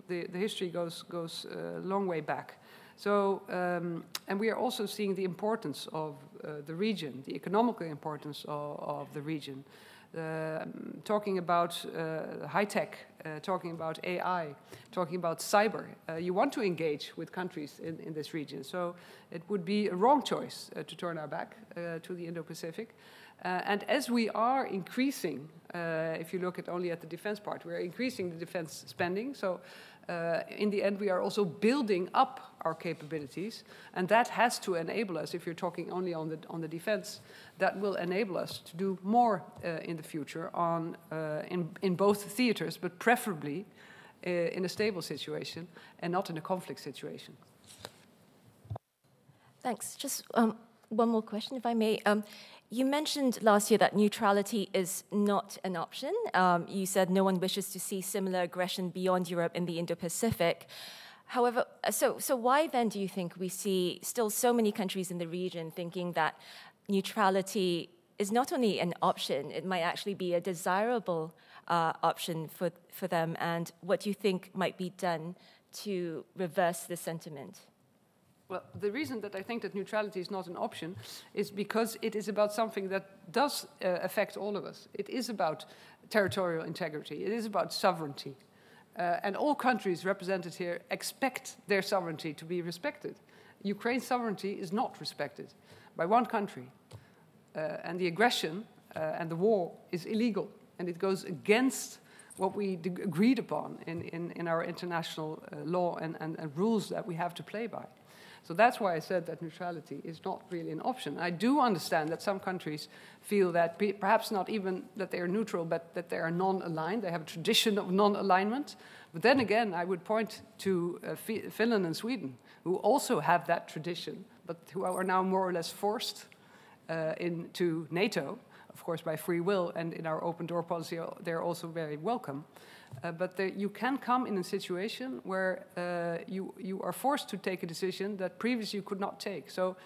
The history goes a long way back. So, and we are also seeing the importance of the region, the economical importance of the region. Talking about high tech, talking about AI, talking about cyber. You want to engage with countries in this region. So it would be a wrong choice to turn our back to the Indo-Pacific. And as we are increasing, if you look only at the defense part, we are increasing the defense spending. So in the end, we are also building up our capabilities, and that has to enable us. If you're talking only on the defense, that will enable us to do more in the future in both theaters, but preferably in a stable situation and not in a conflict situation. Thanks. Just one more question, if I may. You mentioned last year that neutrality is not an option. You said no one wishes to see similar aggression beyond Europe in the Indo-Pacific. However, so why then do you think we see still so many countries in the region thinking that neutrality is not only an option, it might actually be a desirable option for them? And what do you think might be done to reverse this sentiment? Well, the reason that I think that neutrality is not an option is because it is about something that does affect all of us. It is about territorial integrity. It is about sovereignty. And all countries represented here expect their sovereignty to be respected. Ukraine's sovereignty is not respected by one country. And the aggression and the war is illegal. And it goes against what we agreed upon in our international law and rules that we have to play by. So that's why I said that neutrality is not really an option. I do understand that some countries feel that perhaps not even that they are neutral, but that they are non-aligned. They have a tradition of non-alignment. But then again, I would point to Finland and Sweden, who also have that tradition, but who are now more or less forced into NATO, of course by free will, and in our open door policy, they're also very welcome. But you can come in a situation where you are forced to take a decision that previously you could not take. So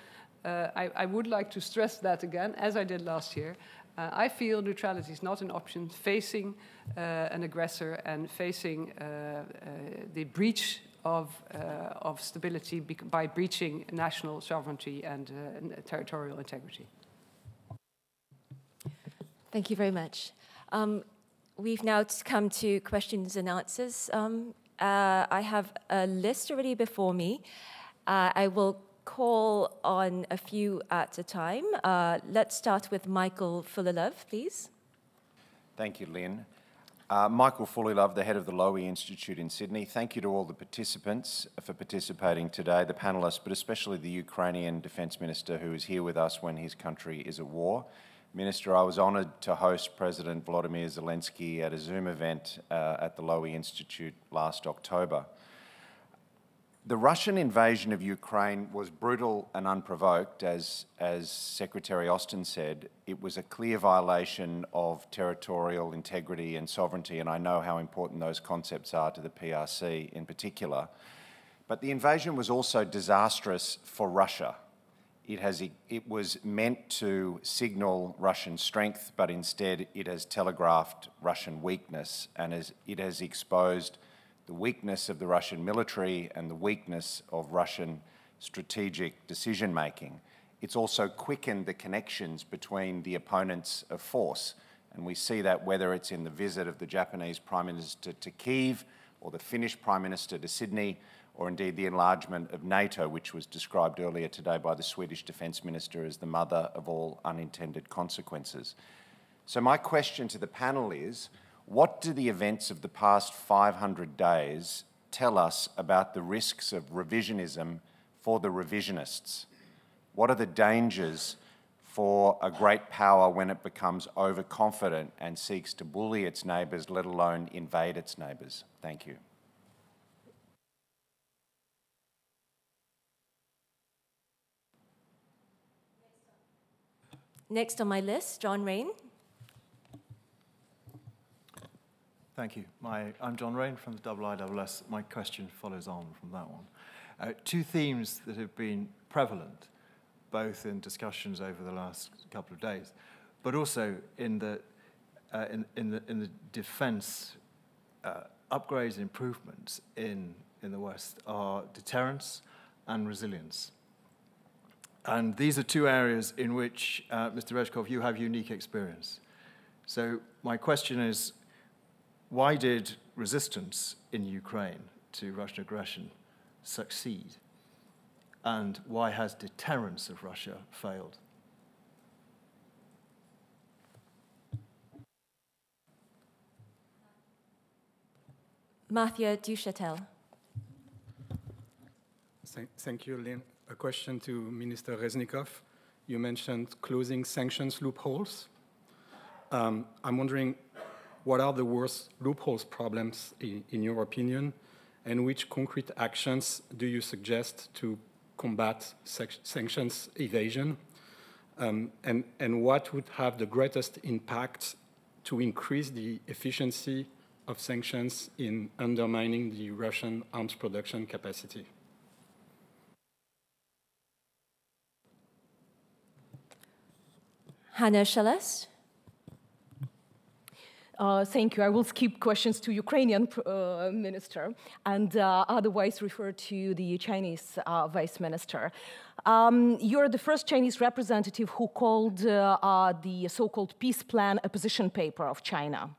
I would like to stress that again, as I did last year. I feel neutrality is not an option facing an aggressor and facing the breach of stability by breaching national sovereignty and territorial integrity. Thank you very much. We've now come to questions and answers. I have a list already before me. I will call on a few at a time. Let's start with Michael Fullalove, please. Thank you, Lynn. Michael Fullylove, the head of the Lowy Institute in Sydney. Thank you to all the participants for participating today, the panellists, but especially the Ukrainian Defence Minister who is here with us when his country is at war. Minister, I was honoured to host President Volodymyr Zelensky at a Zoom event at the Lowy Institute last October. The Russian invasion of Ukraine was brutal and unprovoked, as Secretary Austin said. It was a clear violation of territorial integrity and sovereignty, and I know how important those concepts are to the PRC in particular. But the invasion was also disastrous for Russia. It was meant to signal Russian strength, but instead it has telegraphed Russian weakness, and it has exposed the weakness of the Russian military and the weakness of Russian strategic decision-making. It's also quickened the connections between the opponents of force, and we see that whether it's in the visit of the Japanese Prime Minister to Kyiv or the Finnish Prime Minister to Sydney, or indeed the enlargement of NATO, which was described earlier today by the Swedish Defence Minister as the mother of all unintended consequences. So my question to the panel is, what do the events of the past 500 days tell us about the risks of revisionism for the revisionists? What are the dangers for a great power when it becomes overconfident and seeks to bully its neighbours, let alone invade its neighbours? Thank you. Next on my list, John Rain. Thank you. I'm John Rain from the IISS. My question follows on from that one. Two themes that have been prevalent, both in discussions over the last couple of days, but also in the defence upgrades and improvements in the West, are deterrence and resilience. And these are two areas in which, Mr. Reznikov, you have unique experience. So my question is, why did resistance in Ukraine to Russian aggression succeed? And why has deterrence of Russia failed? Mathieu Duchatel. Thank you, Lynn. A question to Minister Reznikov. You mentioned closing sanctions loopholes. I'm wondering, what are the worst loopholes problems in your opinion, and which concrete actions do you suggest to combat sanctions evasion? And what would have the greatest impact to increase the efficiency of sanctions in undermining the Russian arms production capacity? Hannah Shelest. Thank you. I will skip questions to Ukrainian minister and otherwise refer to the Chinese vice minister. You're the first Chinese representative who called the so-called peace plan a position paper of China.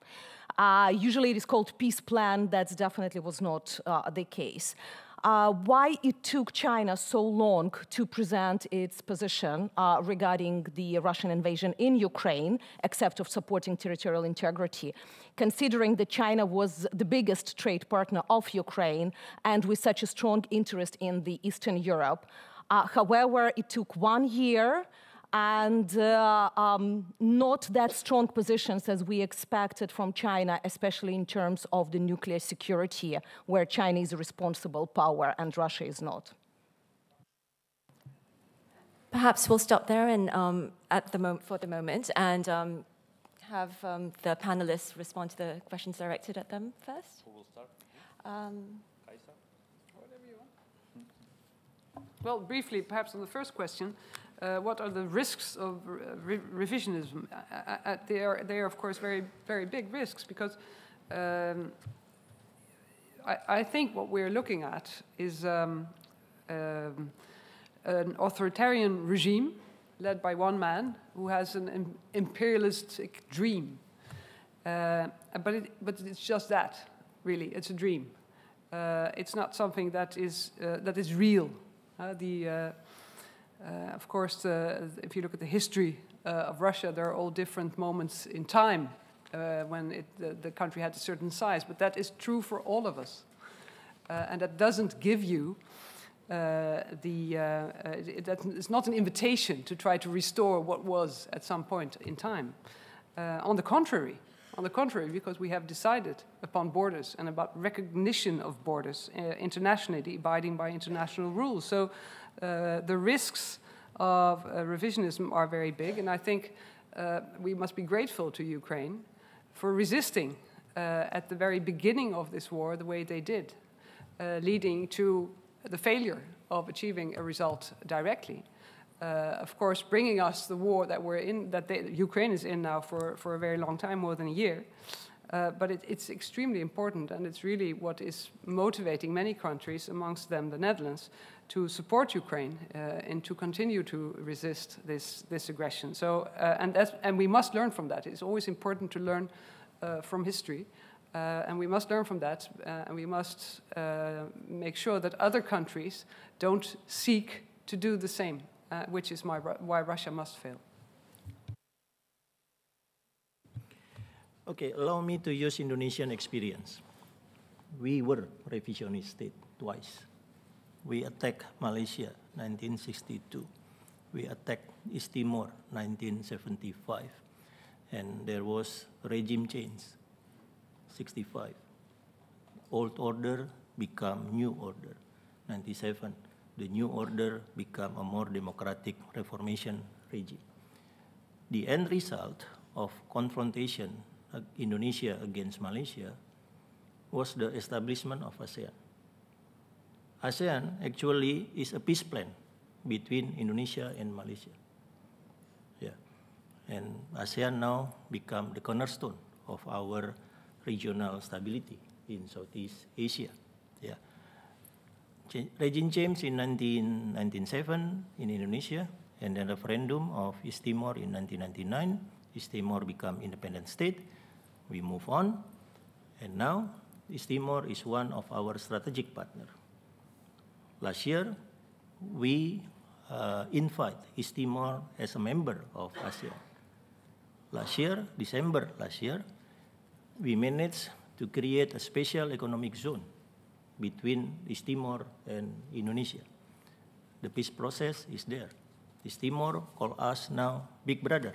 Usually it is called peace plan. That definitely was not the case. Why it took China so long to present its position regarding the Russian invasion in Ukraine, except of supporting territorial integrity, considering that China was the biggest trade partner of Ukraine and with such a strong interest in the Eastern Europe. However, it took 1 year and not that strong positions as we expected from China, especially in terms of the nuclear security, where China is a responsible power and Russia is not. Perhaps we'll stop there and for the moment and have the panelists respond to the questions directed at them first. Who will start? Kajsa? Whatever you want. Well, briefly, perhaps on the first question, what are the risks of revisionism? They are, of course, very, very big risks because I think what we're looking at is an authoritarian regime led by one man who has an imperialistic dream. But it's just that, really. It's a dream. It's not something that is real. Of course, if you look at the history of Russia, there are all different moments in time when the country had a certain size, but that is true for all of us. And that doesn't give you that is not an invitation to try to restore what was at some point in time. On the contrary, because we have decided upon borders and about recognition of borders internationally, abiding by international rules. So the risks of revisionism are very big, and I think we must be grateful to Ukraine for resisting at the very beginning of this war the way they did, leading to the failure of achieving a result directly. Of course, bringing us the war that we're in, Ukraine is in now for a very long time, more than a year. But it's extremely important, and it's really what is motivating many countries, amongst them the Netherlands, to support Ukraine and to continue to resist this aggression. So, and we must learn from that. It's always important to learn from history. And we must learn from that, and we must make sure that other countries don't seek to do the same, which is why Russia must fail. Okay, allow me to use Indonesian experience. We were revisionist state twice. We attacked Malaysia, 1962. We attacked East Timor, 1975. And there was regime change. 65. Old order become new order. 97. The new order become a more democratic reformation regime. The end result of confrontation Indonesia against Malaysia was the establishment of ASEAN. ASEAN actually is a peace plan between Indonesia and Malaysia. Yeah. And ASEAN now become the cornerstone of our regional stability in Southeast Asia. Yeah. Regime change in 1997 in Indonesia, and then referendum of East Timor in 1999. East Timor become independent state. We move on, and now East Timor is one of our strategic partners. Last year, we invite East Timor as a member of ASEAN. December last year, we managed to create a special economic zone between East Timor and Indonesia. The peace process is there. East Timor call us now big brother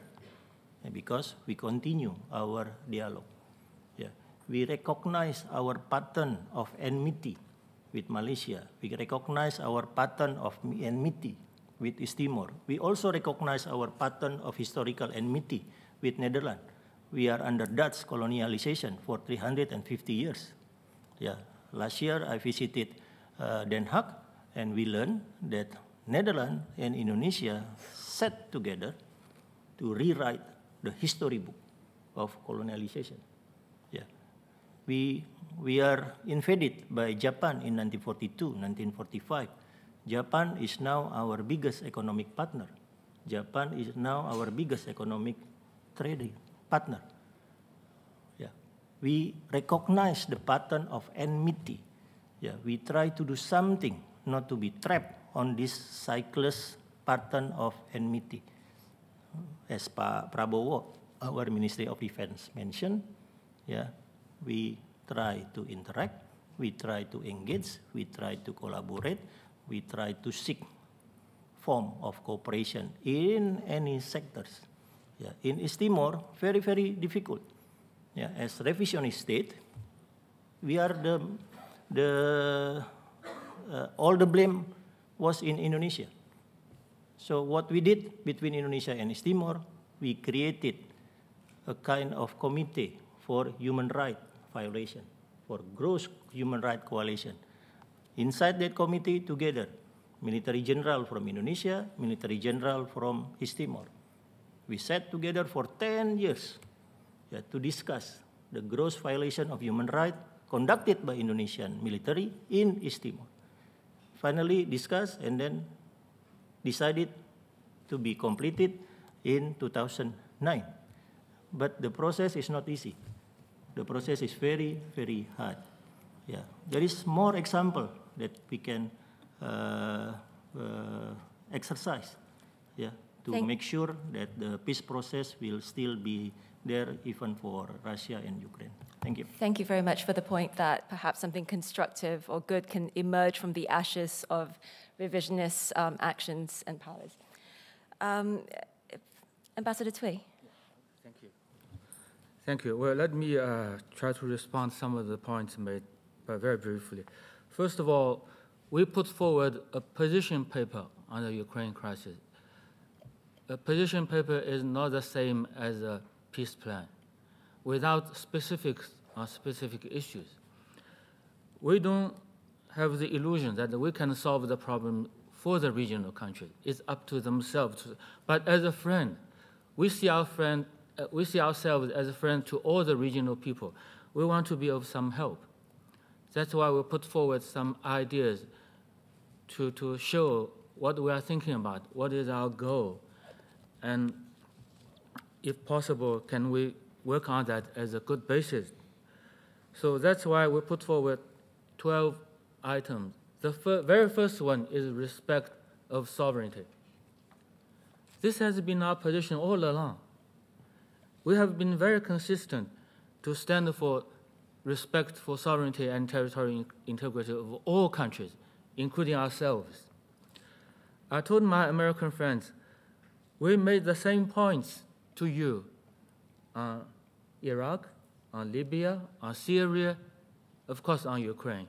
because we continue our dialogue. Yeah. We recognize our pattern of enmity with Malaysia. We recognize our pattern of enmity with East Timor. We also recognize our pattern of historical enmity with Netherlands. We are under Dutch colonialization for 350 years. Yeah. Last year, I visited Den Haag, and we learned that Netherlands and Indonesia sat together to rewrite the history book of colonialization. Yeah. We are invaded by Japan in 1942, 1945. Japan is now our biggest economic partner. Japan is now our biggest economic trading partner. Yeah. We recognize the pattern of enmity. Yeah. We try to do something not to be trapped on this cyclist pattern of enmity. As Pak Prabowo, our Ministry of Defense mentioned, yeah, we try to interact, we try to engage, we try to collaborate, we try to seek form of cooperation in any sectors. Yeah. In East Timor, very, very difficult. Yeah. As revisionist state, we are all the blame was in Indonesia. So what we did between Indonesia and East Timor, we created a kind of committee for human rights violation, for gross human rights coalition. Inside that committee, together, military general from Indonesia, military general from East Timor. We sat together for 10 years to discuss the gross violation of human rights conducted by Indonesian military in East Timor. Finally discussed and then decided to be completed in 2009. But the process is not easy. The process is very, very hard. Yeah. There is more example that we can exercise, yeah, to make sure that the peace process will still be there even for Russia and Ukraine. Thank you. Thank you very much for the point that perhaps something constructive or good can emerge from the ashes of revisionist actions and powers. Ambassador Tui. Thank you. Thank you. Well, let me try to respond to some of the points made, but very briefly. First of all, we put forward a position paper on the Ukraine crisis. A position paper is not the same as a peace plan. Without specifics on specific issues, we don't have the illusion that we can solve the problem for the regional countries. It's up to themselves. But as a friend, we see ourselves as a friend to all the regional people. We want to be of some help. That's why we put forward some ideas to show what we are thinking about, what is our goal, and if possible, can we work on that as a good basis. So that's why we put forward 12 items. The very first one is respect of sovereignty. This has been our position all along. We have been very consistent to stand for respect for sovereignty and territorial integrity of all countries, including ourselves. I told my American friends, we made the same points to you on Iraq, on Libya, on Syria, of course on Ukraine.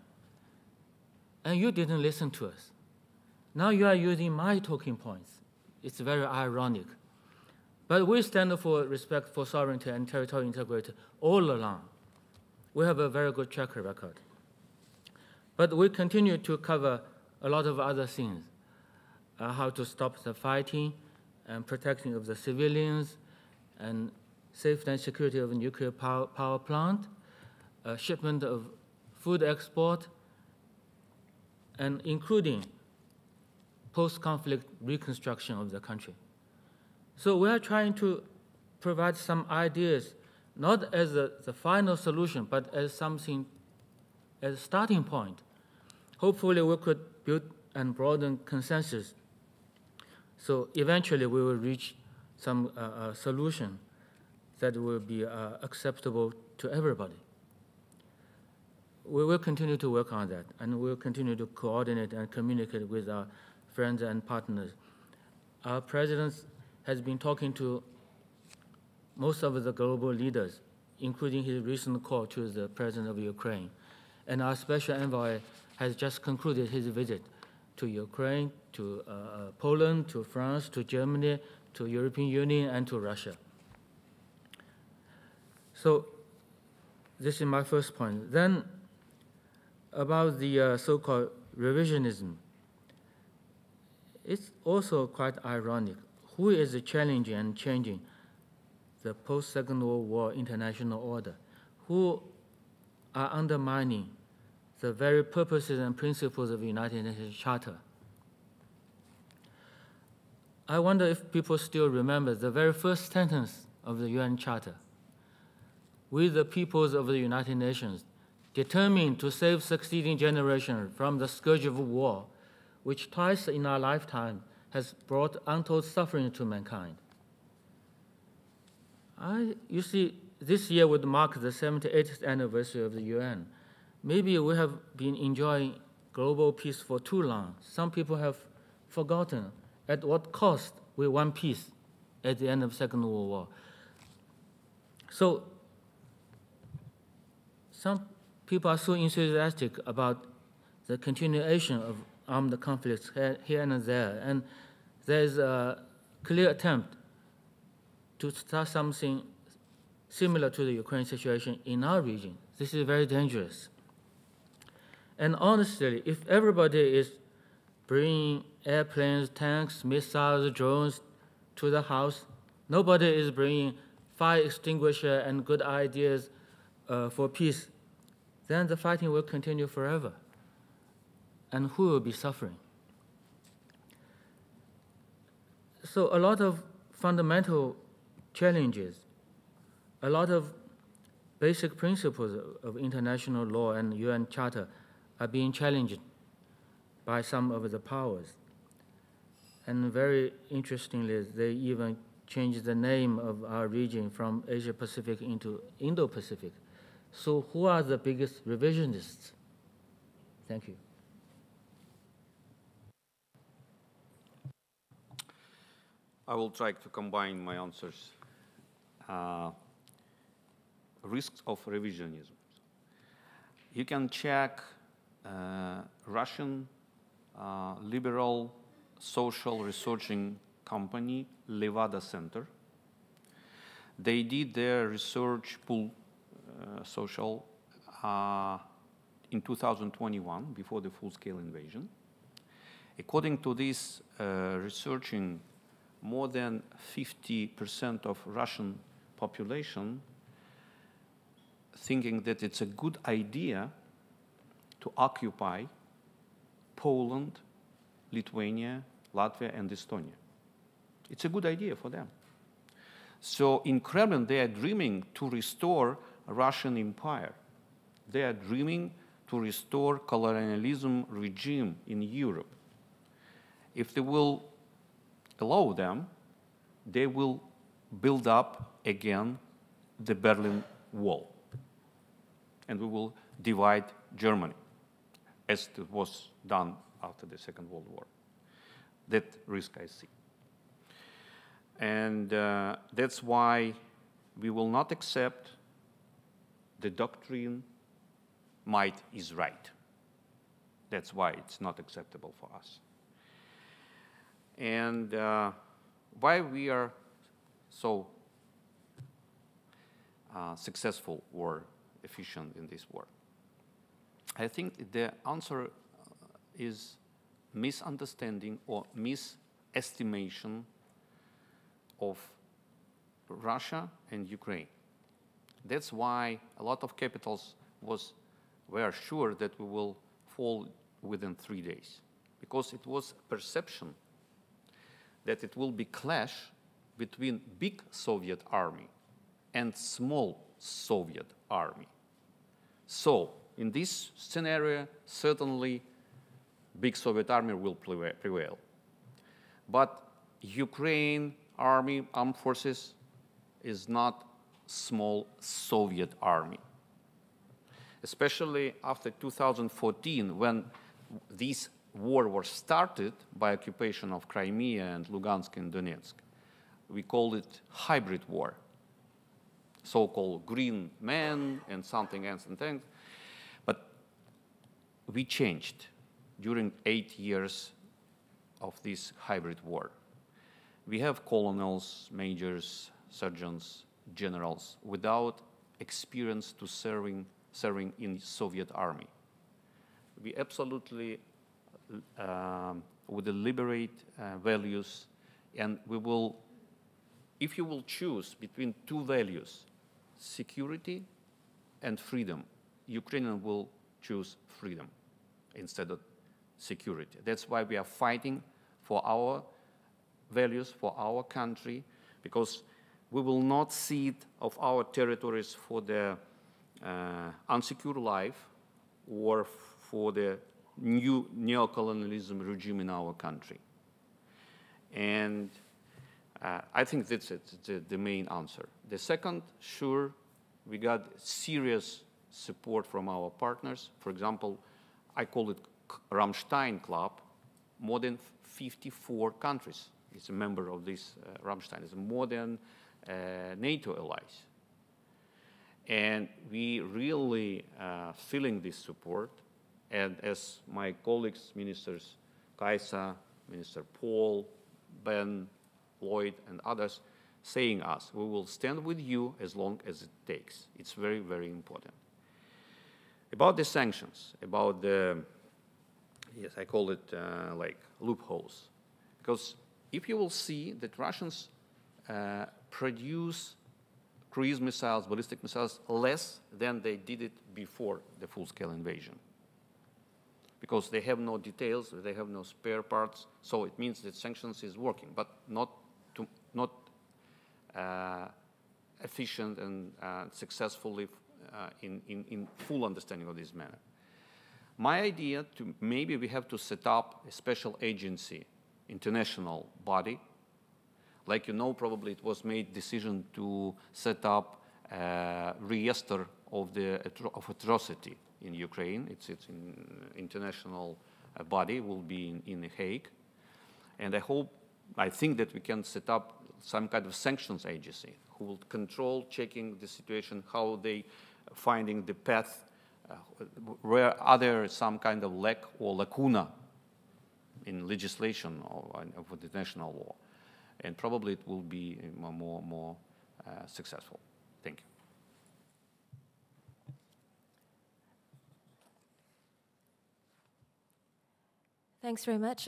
And you didn't listen to us. Now you are using my talking points. It's very ironic. But we stand for respect for sovereignty and territorial integrity all along. We have a very good track record. But we continue to cover a lot of other things, how to stop the fighting and protecting of the civilians and safety and security of a nuclear power plant, shipment of food export, and including post-conflict reconstruction of the country. So we are trying to provide some ideas, not as the final solution, but as something, as a starting point. Hopefully we could build and broaden consensus. So eventually we will reach some solution that will be acceptable to everybody. We will continue to work on that, and we will continue to coordinate and communicate with our friends and partners. Our president has been talking to most of the global leaders, including his recent call to the president of Ukraine. And our special envoy has just concluded his visit to Ukraine, to Poland, to France, to Germany, to European Union, and to Russia. So this is my first point. Then about the so-called revisionism, it's also quite ironic. Who is challenging and changing the post-Second World War international order? Who are undermining the very purposes and principles of the United Nations Charter? I wonder if people still remember the very first sentence of the UN Charter. We, the peoples of the United Nations, determined to save succeeding generations from the scourge of war, which twice in our lifetime has brought untold suffering to mankind. You see, this year would mark the 78th anniversary of the UN. Maybe we have been enjoying global peace for too long. Some people have forgotten at what cost we won peace at the end of the Second World War. So some people are so enthusiastic about the continuation of armed conflicts here and there, and there's a clear attempt to start something similar to the Ukraine situation in our region. This is very dangerous. And honestly, if everybody is bringing airplanes, tanks, missiles, drones to the house, nobody is bringing fire extinguisher and good ideas for peace, then the fighting will continue forever. And who will be suffering? So a lot of fundamental challenges, a lot of basic principles of international law and UN Charter are being challenged by some of the powers. And very interestingly, they even change the name of our region from Asia-Pacific into Indo-Pacific. So who are the biggest revisionists? Thank you. I will try to combine my answers. Risks of revisionism. You can check Russian liberal social researching company Levada Center. They did their research pool social in 2021, before the full-scale invasion. According to this researching, more than 50% of Russian population thinking that it's a good idea to occupy Poland, Lithuania, Latvia, and Estonia. It's a good idea for them. So in Kremlin, they are dreaming to restore a Russian empire. They are dreaming to restore colonialism regime in Europe. If they will allow them, they will build up again the Berlin Wall. And we will divide Germany, as it was done after the Second World War. That risk I see. And that's why we will not accept the doctrine, might is right. That's why it's not acceptable for us. And why we are so successful or efficient in this war? I think the answer is misunderstanding or misestimation of Russia and Ukraine. That's why a lot of capitals were sure that we will fall within 3 days, because it was perception that it will be clash between big Soviet army and small Soviet army. So in this scenario, certainly big Soviet army will prevail. But Ukraine armed forces is not small Soviet army. Especially after 2014, when this war was started by occupation of Crimea and Lugansk and Donetsk. We called it hybrid war, so-called green man and something else and things. But we changed during 8 years of this hybrid war. We have colonels, majors, sergeants, generals without experience to serving in Soviet army. We absolutely with the liberate values, and we will, if you will choose between two values, security and freedom, Ukrainian will choose freedom instead of security. That's why we are fighting for our values, for our country, because we will not cede of our territories for the unsecure life or for the new neocolonialism regime in our country. And I think that's the main answer. The second, sure, we got serious support from our partners. For example, I call it Rammstein Club. More than 54 countries is a member of this Rammstein. It's more than NATO allies. And we really feeling this support. And as my colleagues, ministers Kajsa, Minister Paul, Ben, Lloyd, and others, saying us, we will stand with you as long as it takes. It's very, very important. About the sanctions, about the, yes, I call it like loopholes. Because if you will see that Russians produce cruise missiles, ballistic missiles, less than they did it before the full-scale invasion. Because they have no details, they have no spare parts, so it means that sanctions is working, but not efficient and successfully in full understanding of this matter. My idea maybe we have to set up a special agency, international body, Like you know, probably it was made decision to set up a register of atrocity in Ukraine. It's an international body, will be in The Hague. And I think that we can set up some kind of sanctions agency who will control, checking the situation, how they finding the path, where are there some kind of lack or lacuna in legislation or of the national law. And probably it will be more successful. Thank you. Thanks very much.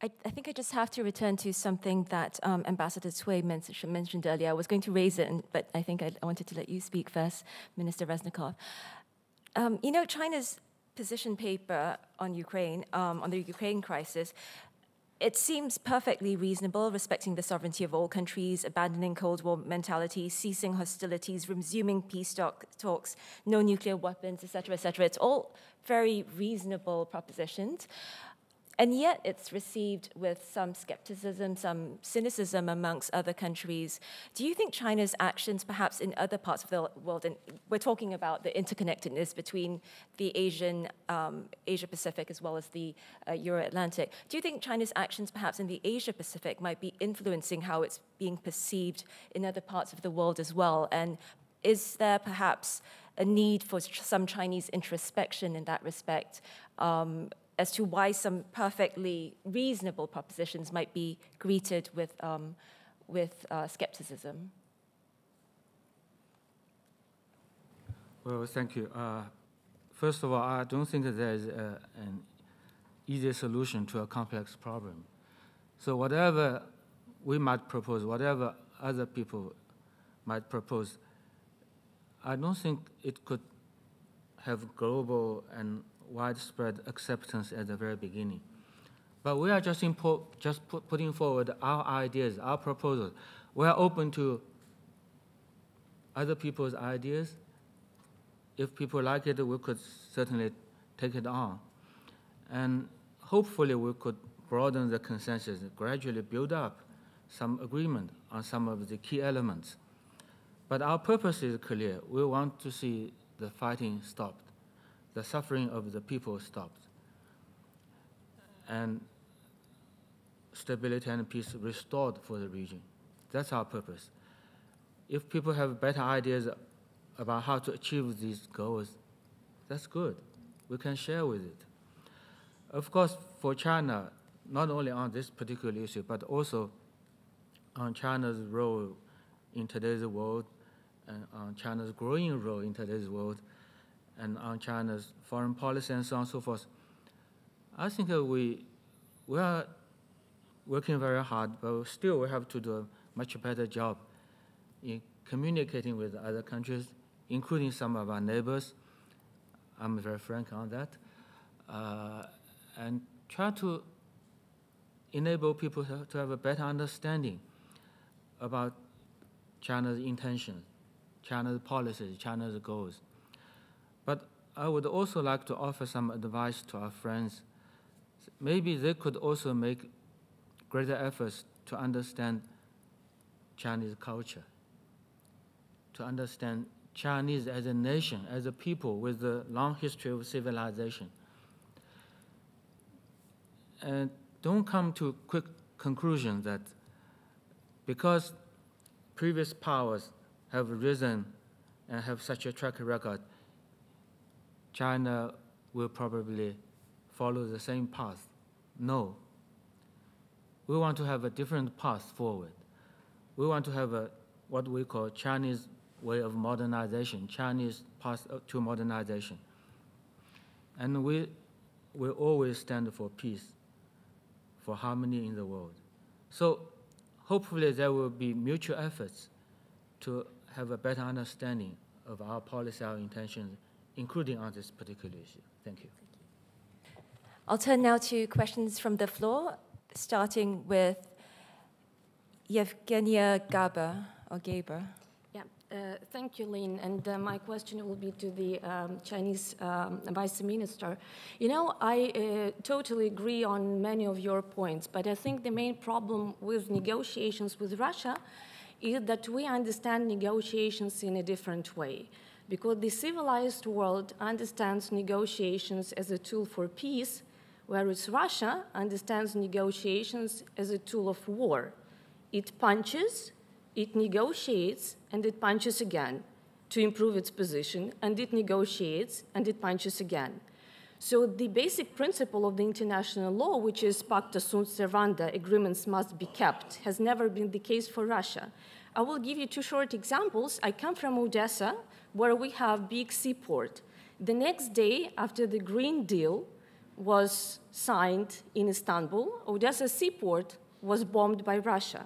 I think I just have to return to something that Ambassador Cui mentioned earlier. I was going to raise it, but I think I wanted to let you speak first, Minister Reznikov. You know, China's position paper on Ukraine, on the Ukraine crisis, it seems perfectly reasonable, respecting the sovereignty of all countries, abandoning Cold War mentality, ceasing hostilities, resuming peace talks, no nuclear weapons, et cetera, et cetera. It's all very reasonable propositions. And yet it's received with some skepticism, some cynicism amongst other countries. Do you think China's actions, perhaps in other parts of the world, and we're talking about the interconnectedness between the Asia-Pacific as well as the Euro-Atlantic, do you think China's actions perhaps in the Asia-Pacific might be influencing how it's being perceived in other parts of the world as well? And is there perhaps a need for some Chinese introspection in that respect, as to why some perfectly reasonable propositions might be greeted with skepticism? Well, thank you. First of all, I don't think that there is an easy solution to a complex problem. So whatever we might propose, whatever other people might propose, I don't think it could have global and widespread acceptance at the very beginning. But we are just putting forward our ideas, our proposals. We are open to other people's ideas. If people like it, we could certainly take it on. And hopefully we could broaden the consensus, gradually build up some agreement on some of the key elements. But our purpose is clear. We want to see the fighting stopped, the suffering of the people stopped, and stability and peace restored for the region. That's our purpose. If people have better ideas about how to achieve these goals, that's good. We can share with it. Of course, for China, not only on this particular issue, but also on China's role in today's world, and on China's growing role in today's world, and on China's foreign policy and so on and so forth, I think we are working very hard, but still we have to do a much better job in communicating with other countries, including some of our neighbors. I'm very frank on that. And try to enable people to have a better understanding about China's intentions, China's policies, China's goals. But I would also like to offer some advice to our friends. Maybe they could also make greater efforts to understand Chinese culture, to understand Chinese as a nation, as a people with a long history of civilization. And don't come to quick conclusion that because previous powers have risen and have such a track record, China will probably follow the same path. No. We want to have a different path forward. We want to have what we call Chinese way of modernization, Chinese path to modernization. And we will always stand for peace, for harmony in the world. So hopefully there will be mutual efforts to have a better understanding of our policy, our intentions, including on this particular issue. Thank you. I'll turn now to questions from the floor, starting with Yevgenia Gaber. Yeah, Thank you, Lynn. And my question will be to the Chinese Vice Minister. You know, I totally agree on many of your points, but I think the main problem with negotiations with Russia is that we understand negotiations in a different way. Because the civilized world understands negotiations as a tool for peace, whereas Russia understands negotiations as a tool of war. It punches, it negotiates, and it punches again to improve its position, and it negotiates, and it punches again. So the basic principle of the international law, which is pacta sunt servanda, agreements must be kept, has never been the case for Russia. I will give you two short examples. I come from Odessa, where we have big seaport. The next day, after the Green Deal was signed in Istanbul, Odessa seaport was bombed by Russia.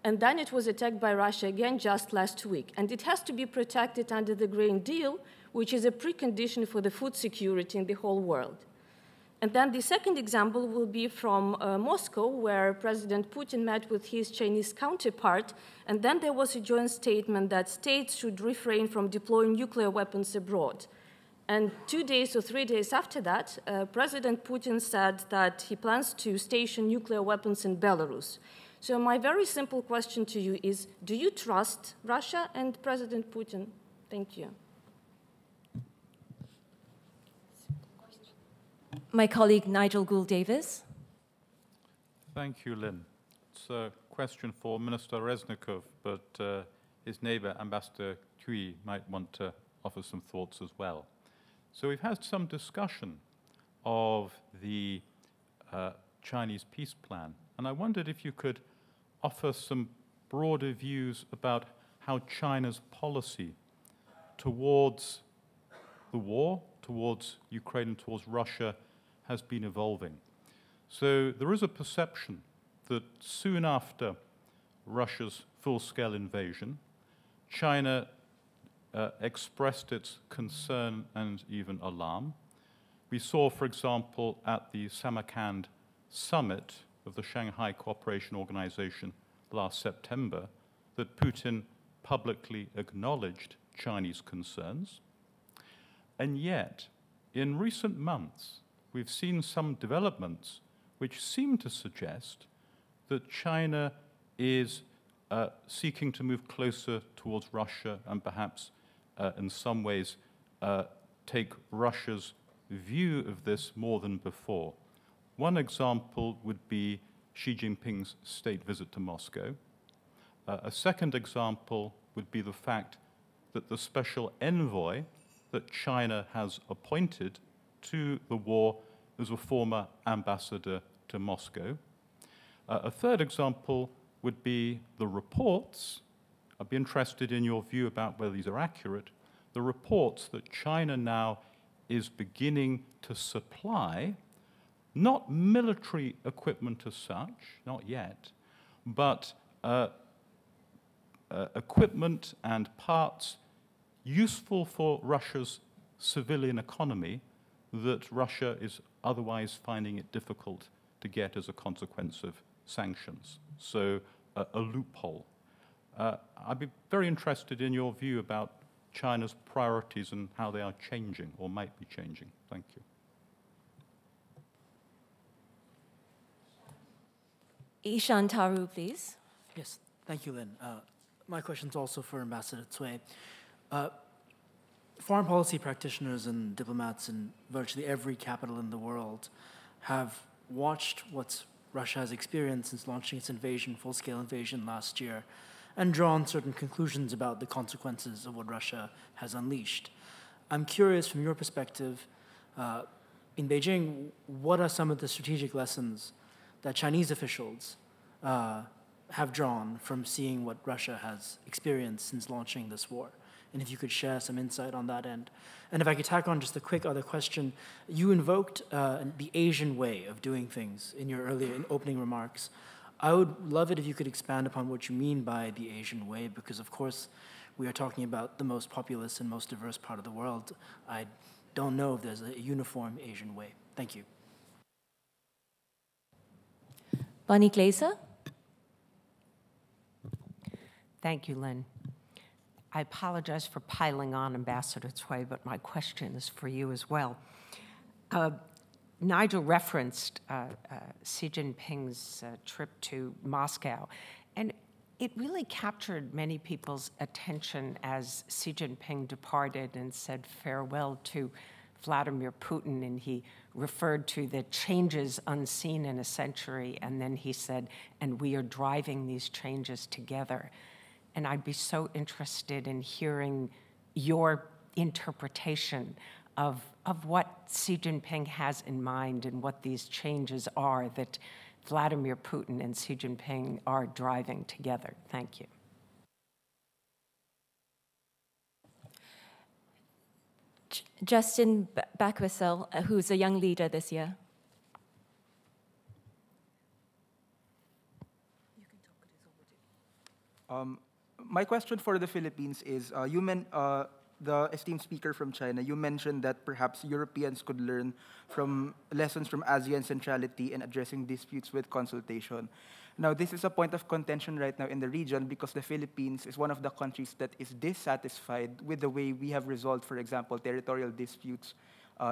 And then it was attacked by Russia again just last week. And it has to be protected under the Green Deal, which is a precondition for the food security in the whole world. And then the second example will be from Moscow, where President Putin met with his Chinese counterpart, and then there was a joint statement that states should refrain from deploying nuclear weapons abroad. And 2 days or 3 days after that, President Putin said that he plans to station nuclear weapons in Belarus. So my very simple question to you is, do you trust Russia and President Putin? Thank you. My colleague Nigel Gould-Davis. Thank you, Lynn. It's a question for Minister Reznikov, but his neighbor, Ambassador Cui, might want to offer some thoughts as well. So we've had some discussion of the Chinese peace plan, and I wondered if you could offer some broader views about how China's policy towards the war, towards Ukraine and towards Russia has been evolving. So there is a perception that soon after Russia's full-scale invasion, China expressed its concern and even alarm. We saw, for example, at the Samarkand summit of the Shanghai Cooperation Organization last September, that Putin publicly acknowledged Chinese concerns. And yet, in recent months, we've seen some developments which seem to suggest that China is seeking to move closer towards Russia and perhaps in some ways take Russia's view of this more than before. One example would be Xi Jinping's state visit to Moscow. A second example would be the fact that the special envoy that China has appointed to the war is a former ambassador to Moscow. A third example would be the reports. I'd be interested in your view about whether these are accurate. The reports that China now is beginning to supply, not military equipment as such, not yet, but equipment and parts useful for Russia's civilian economy that Russia is otherwise finding it difficult to get as a consequence of sanctions. So a loophole. I'd be very interested in your view about China's priorities and how they are changing or might be changing. Thank you. Ishan Taru, please. Yes, thank you, Lynn. My question is also for Ambassador Cui. Foreign policy practitioners and diplomats in virtually every capital in the world have watched what Russia has experienced since launching its invasion, full-scale invasion last year, and drawn certain conclusions about the consequences of what Russia has unleashed. I'm curious, from your perspective, in Beijing, what are some of the strategic lessons that Chinese officials have drawn from seeing what Russia has experienced since launching this war? And if you could share some insight on that end. And if I could tack on just a quick other question, you invoked the Asian way of doing things in your opening remarks. I would love it if you could expand upon what you mean by the Asian way, because of course we are talking about the most populous and most diverse part of the world. I don't know if there's a uniform Asian way. Thank you. Bonnie Glaser. Thank you, Lynn. I apologize for piling on, Ambassador Cui, but my question is for you as well. Nigel referenced Xi Jinping's trip to Moscow, and it really captured many people's attention as Xi Jinping departed and said farewell to Vladimir Putin, and he referred to the changes unseen in a century, and then he said, and we are driving these changes together. And I'd be so interested in hearing your interpretation of what Xi Jinping has in mind and what these changes are that Vladimir Putin and Xi Jinping are driving together. Thank you. Justin Backwissel, who's a young leader this year. My question for the Philippines is, the esteemed speaker from China, you mentioned that perhaps Europeans could learn from lessons from ASEAN centrality in addressing disputes with consultation. Now, this is a point of contention right now in the region because the Philippines is one of the countries that is dissatisfied with the way we have resolved, for example, territorial disputes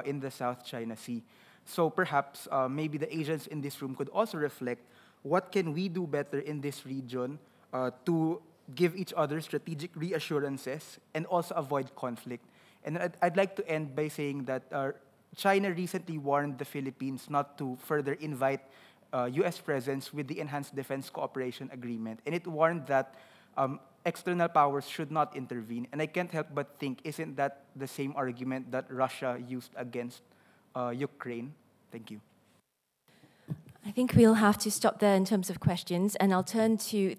in the South China Sea. So perhaps maybe the Asians in this room could also reflect what can we do better in this region to give each other strategic reassurances and also avoid conflict. And I'd like to end by saying that China recently warned the Philippines not to further invite U.S. presence with the Enhanced Defense Cooperation Agreement. And it warned that external powers should not intervene. And I can't help but think, isn't that the same argument that Russia used against Ukraine? Thank you. I think we'll have to stop there in terms of questions, and I'll turn to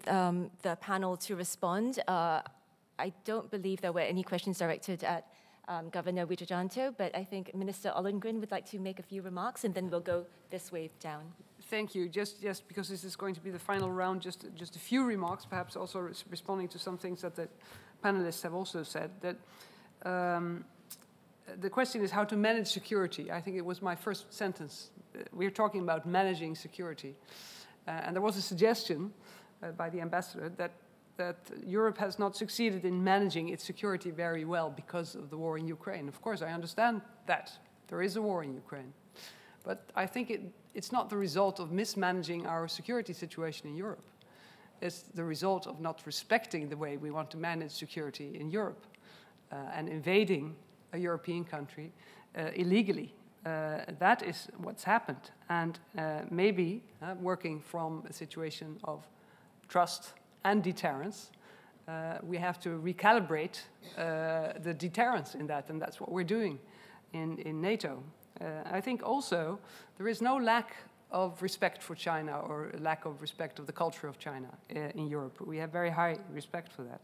the panel to respond. I don't believe there were any questions directed at Governor Widjajanto, but I think Minister Ollongren would like to make a few remarks, and then we'll go this way down. Thank you. Just because this is going to be the final round, just a few remarks, perhaps also responding to some things that the panelists have also said. That the question is how to manage security. I think it was my first sentence. We're talking about managing security. And there was a suggestion by the ambassador that Europe has not succeeded in managing its security very well because of the war in Ukraine. Of course, I understand that. There is a war in Ukraine. But I think it's not the result of mismanaging our security situation in Europe. It's the result of not respecting the way we want to manage security in Europe and invading a European country illegally. That is what's happened. And maybe working from a situation of trust and deterrence, we have to recalibrate the deterrence in that, and that's what we're doing in NATO. I think also there is no lack of respect for China or a lack of respect of the culture of China in Europe. We have very high respect for that.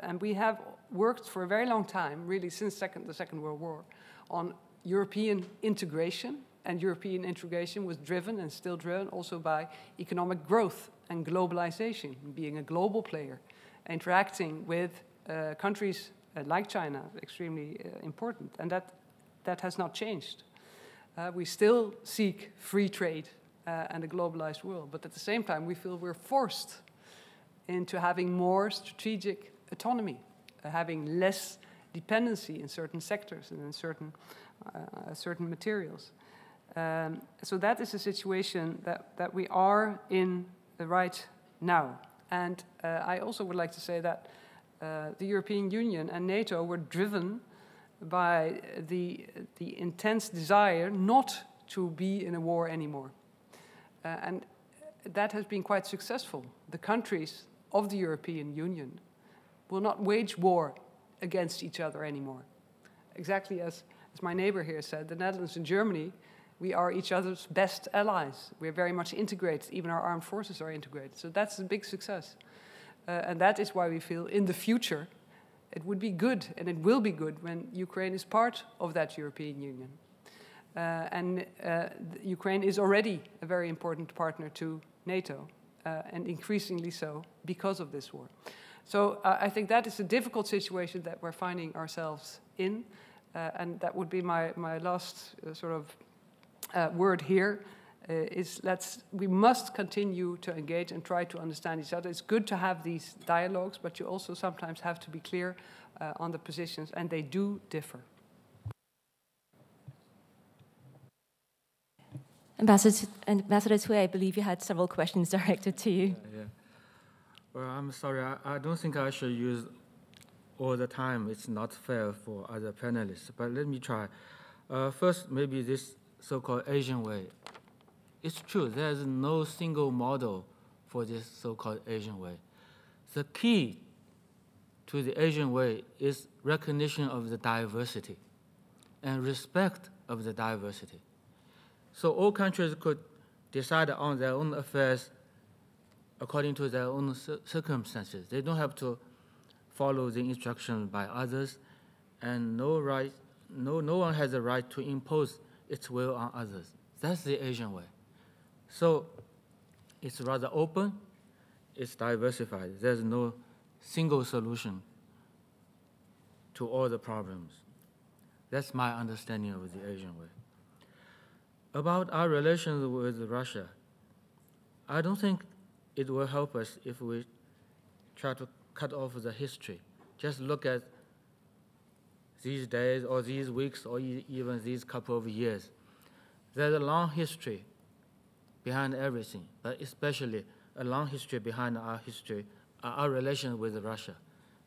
And we have worked for a very long time, really since the Second World War, on European integration. And European integration was driven and still driven also by economic growth and globalization, being a global player, interacting with countries like China, extremely important. And that has not changed. We still seek free trade and a globalized world, but at the same time we feel we're forced into having more strategic autonomy, having less dependency in certain sectors and in certain materials. So that is a situation that we are in right now. And I also would like to say that the European Union and NATO were driven by the intense desire not to be in a war anymore. And that has been quite successful. The countries of the European Union will not wage war against each other anymore. Exactly as my neighbor here said, the Netherlands and Germany, we are each other's best allies. We're very much integrated. Even our armed forces are integrated. So that's a big success. And that is why we feel in the future it would be good, and it will be good, when Ukraine is part of that European Union. Ukraine is already a very important partner to NATO, and increasingly so because of this war. So I think that is a difficult situation that we're finding ourselves in, and that would be my last sort of word here. we must continue to engage and try to understand each other. It's good to have these dialogues, but you also sometimes have to be clear on the positions, and they do differ. Ambassador Cui, I believe you had several questions directed to you. Yeah. Well, I'm sorry, I don't think I should use all the time. It's not fair for other panelists, but let me try. First, maybe this so-called Asian way. It's true, there's no single model for this so-called Asian way. The key to the Asian way is recognition of the diversity and respect of the diversity. So all countries could decide on their own affairs according to their own circumstances. They don't have to follow the instructions by others, and no one has the right to impose its will on others. That's the Asian way. So it's rather open, it's diversified. There's no single solution to all the problems. That's my understanding of the Asian way. About our relations with Russia, I don't think it will help us if we try to cut off the history. Just look at these days or these weeks or even these couple of years. There's a long history behind everything, but especially a long history behind our relations with Russia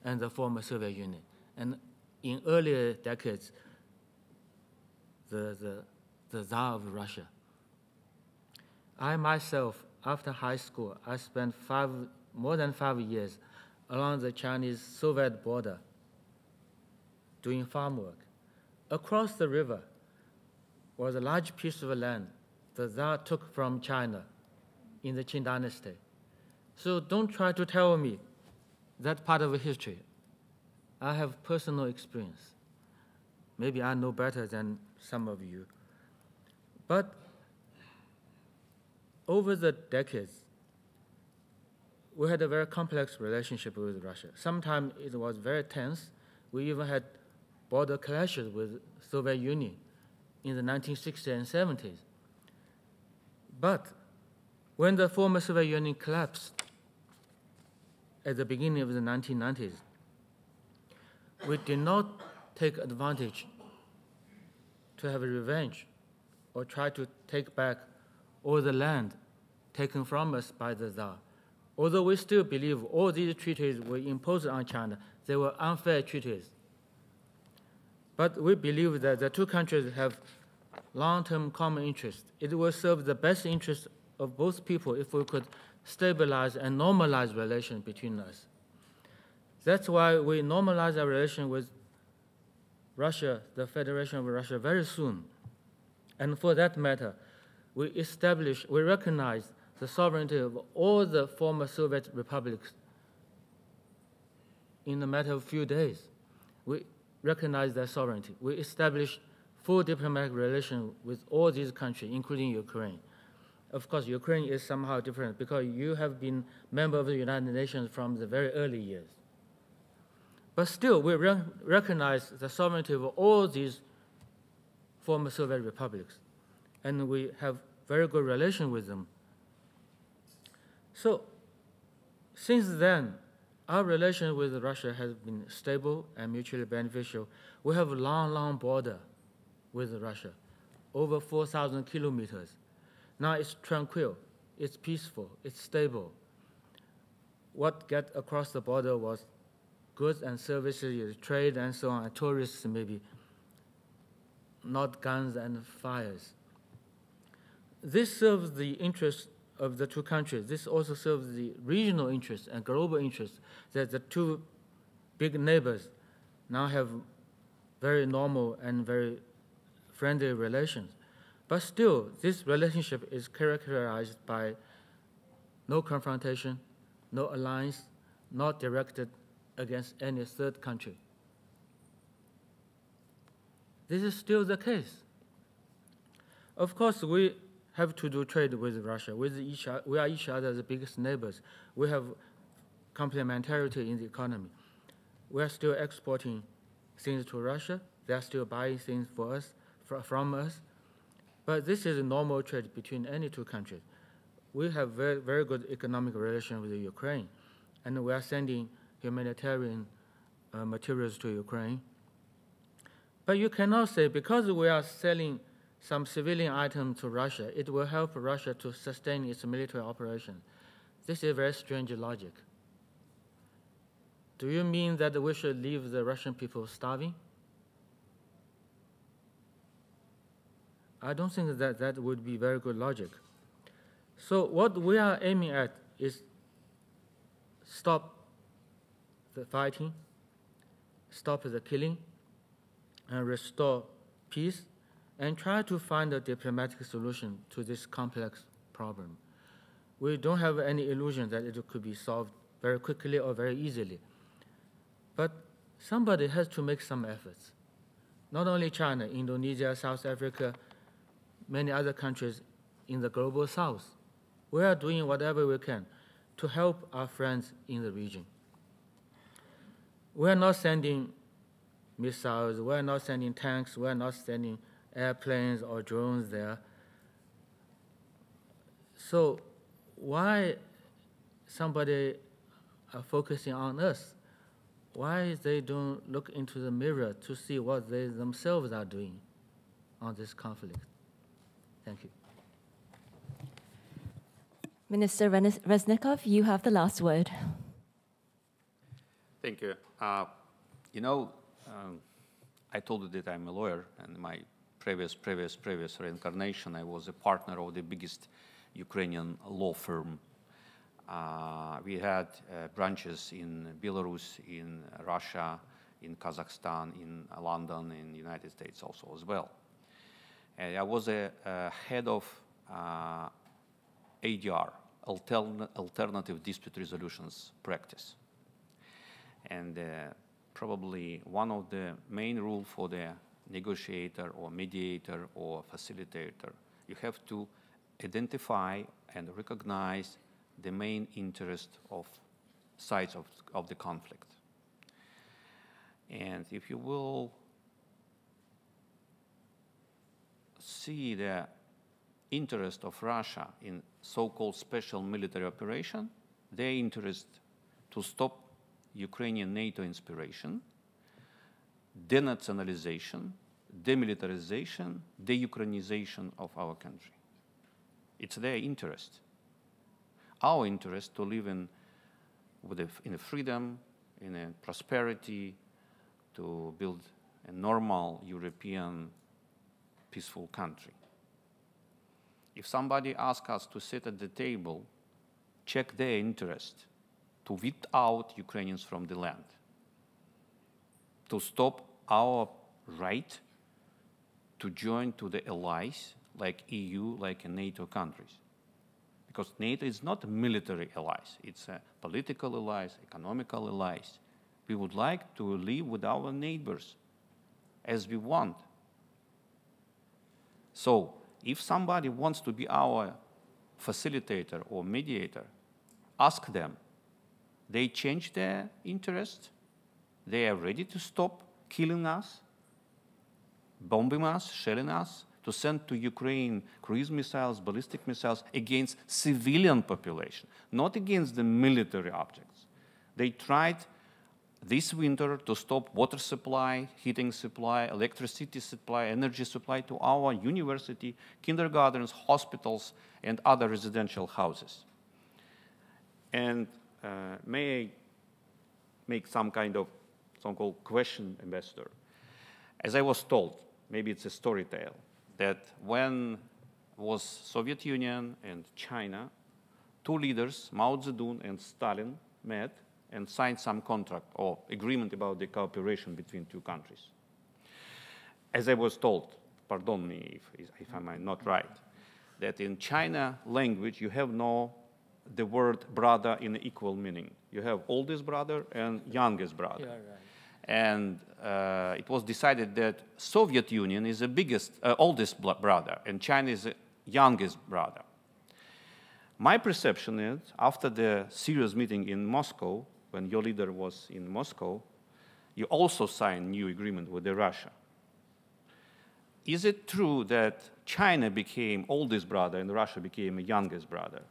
and the former Soviet Union. And in earlier decades, the Tsar of Russia. I myself, after high school, I spent more than 5 years along the Chinese-Soviet border doing farm work. Across the river was a large piece of land the Tsar took from China in the Qing dynasty. So don't try to tell me that part of history. I have personal experience. Maybe I know better than some of you. But over the decades, we had a very complex relationship with Russia. Sometimes it was very tense. We even had border clashes with Soviet Union in the 1960s and 70s. But when the former Soviet Union collapsed at the beginning of the 1990s, we did not take advantage to have a revenge or try to take back all the land taken from us by the Tsar. Although we still believe all these treaties were imposed on China, they were unfair treaties. But we believe that the two countries have long-term common interests. It will serve the best interests of both people if we could stabilize and normalize relations between us. That's why we normalize our relation with Russia, the Federation of Russia, very soon. And for that matter, we recognize the sovereignty of all the former Soviet republics in a matter of few days. We recognize their sovereignty. We established full diplomatic relations with all these countries, including Ukraine. Of course, Ukraine is somehow different because you have been member of the United Nations from the very early years. But still, we recognize the sovereignty of all these former Soviet republics, and we have very good relations with them. So, since then, our relation with Russia has been stable and mutually beneficial. We have a long, long border with Russia, over 4,000 kilometers. Now it's tranquil, it's peaceful, it's stable. What get across the border was goods and services, trade and so on, and tourists maybe, not guns and fires. This serves the interests of the two countries. This also serves the regional interests and global interests that the two big neighbors now have very normal and very friendly relations. But still, this relationship is characterized by no confrontation, no alliance, not directed against any third country. This is still the case. Of course, we have to do trade with Russia. We are each other's biggest neighbors. We have complementarity in the economy. We are still exporting things to Russia. They are still buying things for us, from us. But this is a normal trade between any two countries. We have very, very good economic relations with Ukraine, and we are sending humanitarian materials to Ukraine. But you cannot say, because we are selling some civilian items to Russia, it will help Russia to sustain its military operation. This is very strange logic. Do you mean that we should leave the Russian people starving? I don't think that that would be very good logic. So what we are aiming at is stop the fighting, stop the killing, and restore peace, and try to find a diplomatic solution to this complex problem. We don't have any illusion that it could be solved very quickly or very easily. But somebody has to make some efforts. Not only China, Indonesia, South Africa, many other countries in the global south. We are doing whatever we can to help our friends in the region. We are not sending missiles, we are not sending tanks, we are not sending airplanes or drones there. So why somebody are focusing on us? Why they don't look into the mirror to see what they themselves are doing on this conflict? Thank you. Minister Reznikov, you have the last word. Thank you. I told you that I'm a lawyer, and in my previous reincarnation, I was a partner of the biggest Ukrainian law firm. We had branches in Belarus, in Russia, in Kazakhstan, in London, in the United States also as well. And I was a head of ADR, Alternative Dispute Resolutions Practice. And probably one of the main rules for the negotiator or mediator or facilitator, you have to identify and recognize the main interest of sides of the conflict. And if you will see the interest of Russia in so-called special military operation, their interest to stop Ukrainian NATO inspiration, denationalization, demilitarization, de-Ukrainization of our country. It's their interest. Our interest to live in a freedom, in a prosperity, to build a normal European peaceful country. If somebody asks us to sit at the table, check their interest, to weed out Ukrainians from the land, to stop our right to join to the allies like EU, like NATO countries. Because NATO is not a military allies, it's a political allies, economical allies. We would like to live with our neighbors as we want. So if somebody wants to be our facilitator or mediator, ask them. They change their interest. They are ready to stop killing us, bombing us, shelling us, to send to Ukraine cruise missiles, ballistic missiles against civilian population, not against the military objects. They tried this winter to stop water supply, heating supply, electricity supply, energy supply to our university, kindergartens, hospitals, and other residential houses. And may I make some kind of so-called question, Ambassador? As I was told, maybe it's a story tale, that when was Soviet Union and China, two leaders, Mao Zedong and Stalin, met and signed some contract or agreement about the cooperation between two countries. As I was told, pardon me if I'm not right, that in China language you have the word brother in equal meaning. You have oldest brother and youngest brother. Yeah, right. And it was decided that Soviet Union is the oldest brother, and China is the youngest brother. My perception is, after the serious meeting in Moscow, when your leader was in Moscow, you also signed new agreement with Russia. is it true that China became oldest brother and Russia became youngest brother?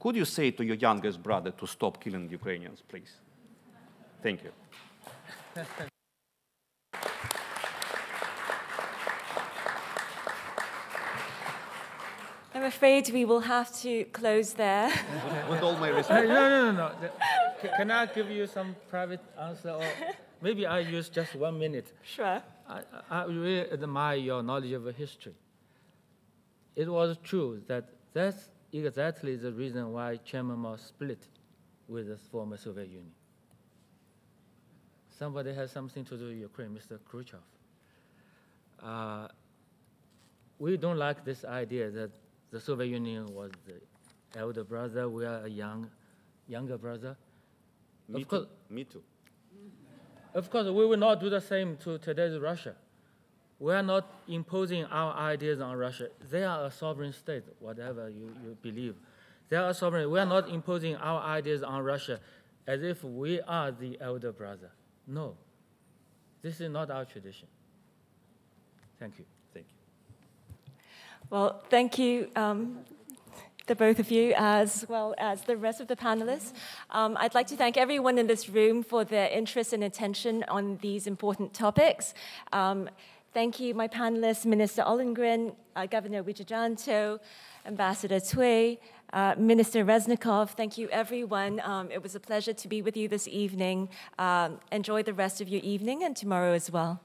Could you say to your youngest brother to stop killing Ukrainians, please? Thank you. I'm afraid we will have to close there. With all my respect. No. Can I give you some private answer? Or maybe I use just 1 minute. Sure. I really admire your knowledge of history. It was true that that's exactly the reason why Chairman Mao split with the former Soviet Union. Somebody has something to do with Ukraine, Mr. Khrushchev. We don't like this idea that the Soviet Union was the elder brother, we are a younger brother. Me too. Of course, we will not do the same to today's Russia. We are not imposing our ideas on Russia. They are a sovereign state, whatever you believe. They are a sovereign. We are not imposing our ideas on Russia as if we are the elder brother. No, this is not our tradition. Thank you. Thank you. Well, thank you, the both of you, as well as the rest of the panelists. I'd like to thank everyone in this room for their interest and attention on these important topics. Thank you, my panelists, Minister Ollongren, Governor Widjajanto, Ambassador Cui, Minister Reznikov. Thank you, everyone. It was a pleasure to be with you this evening. Enjoy the rest of your evening and tomorrow as well.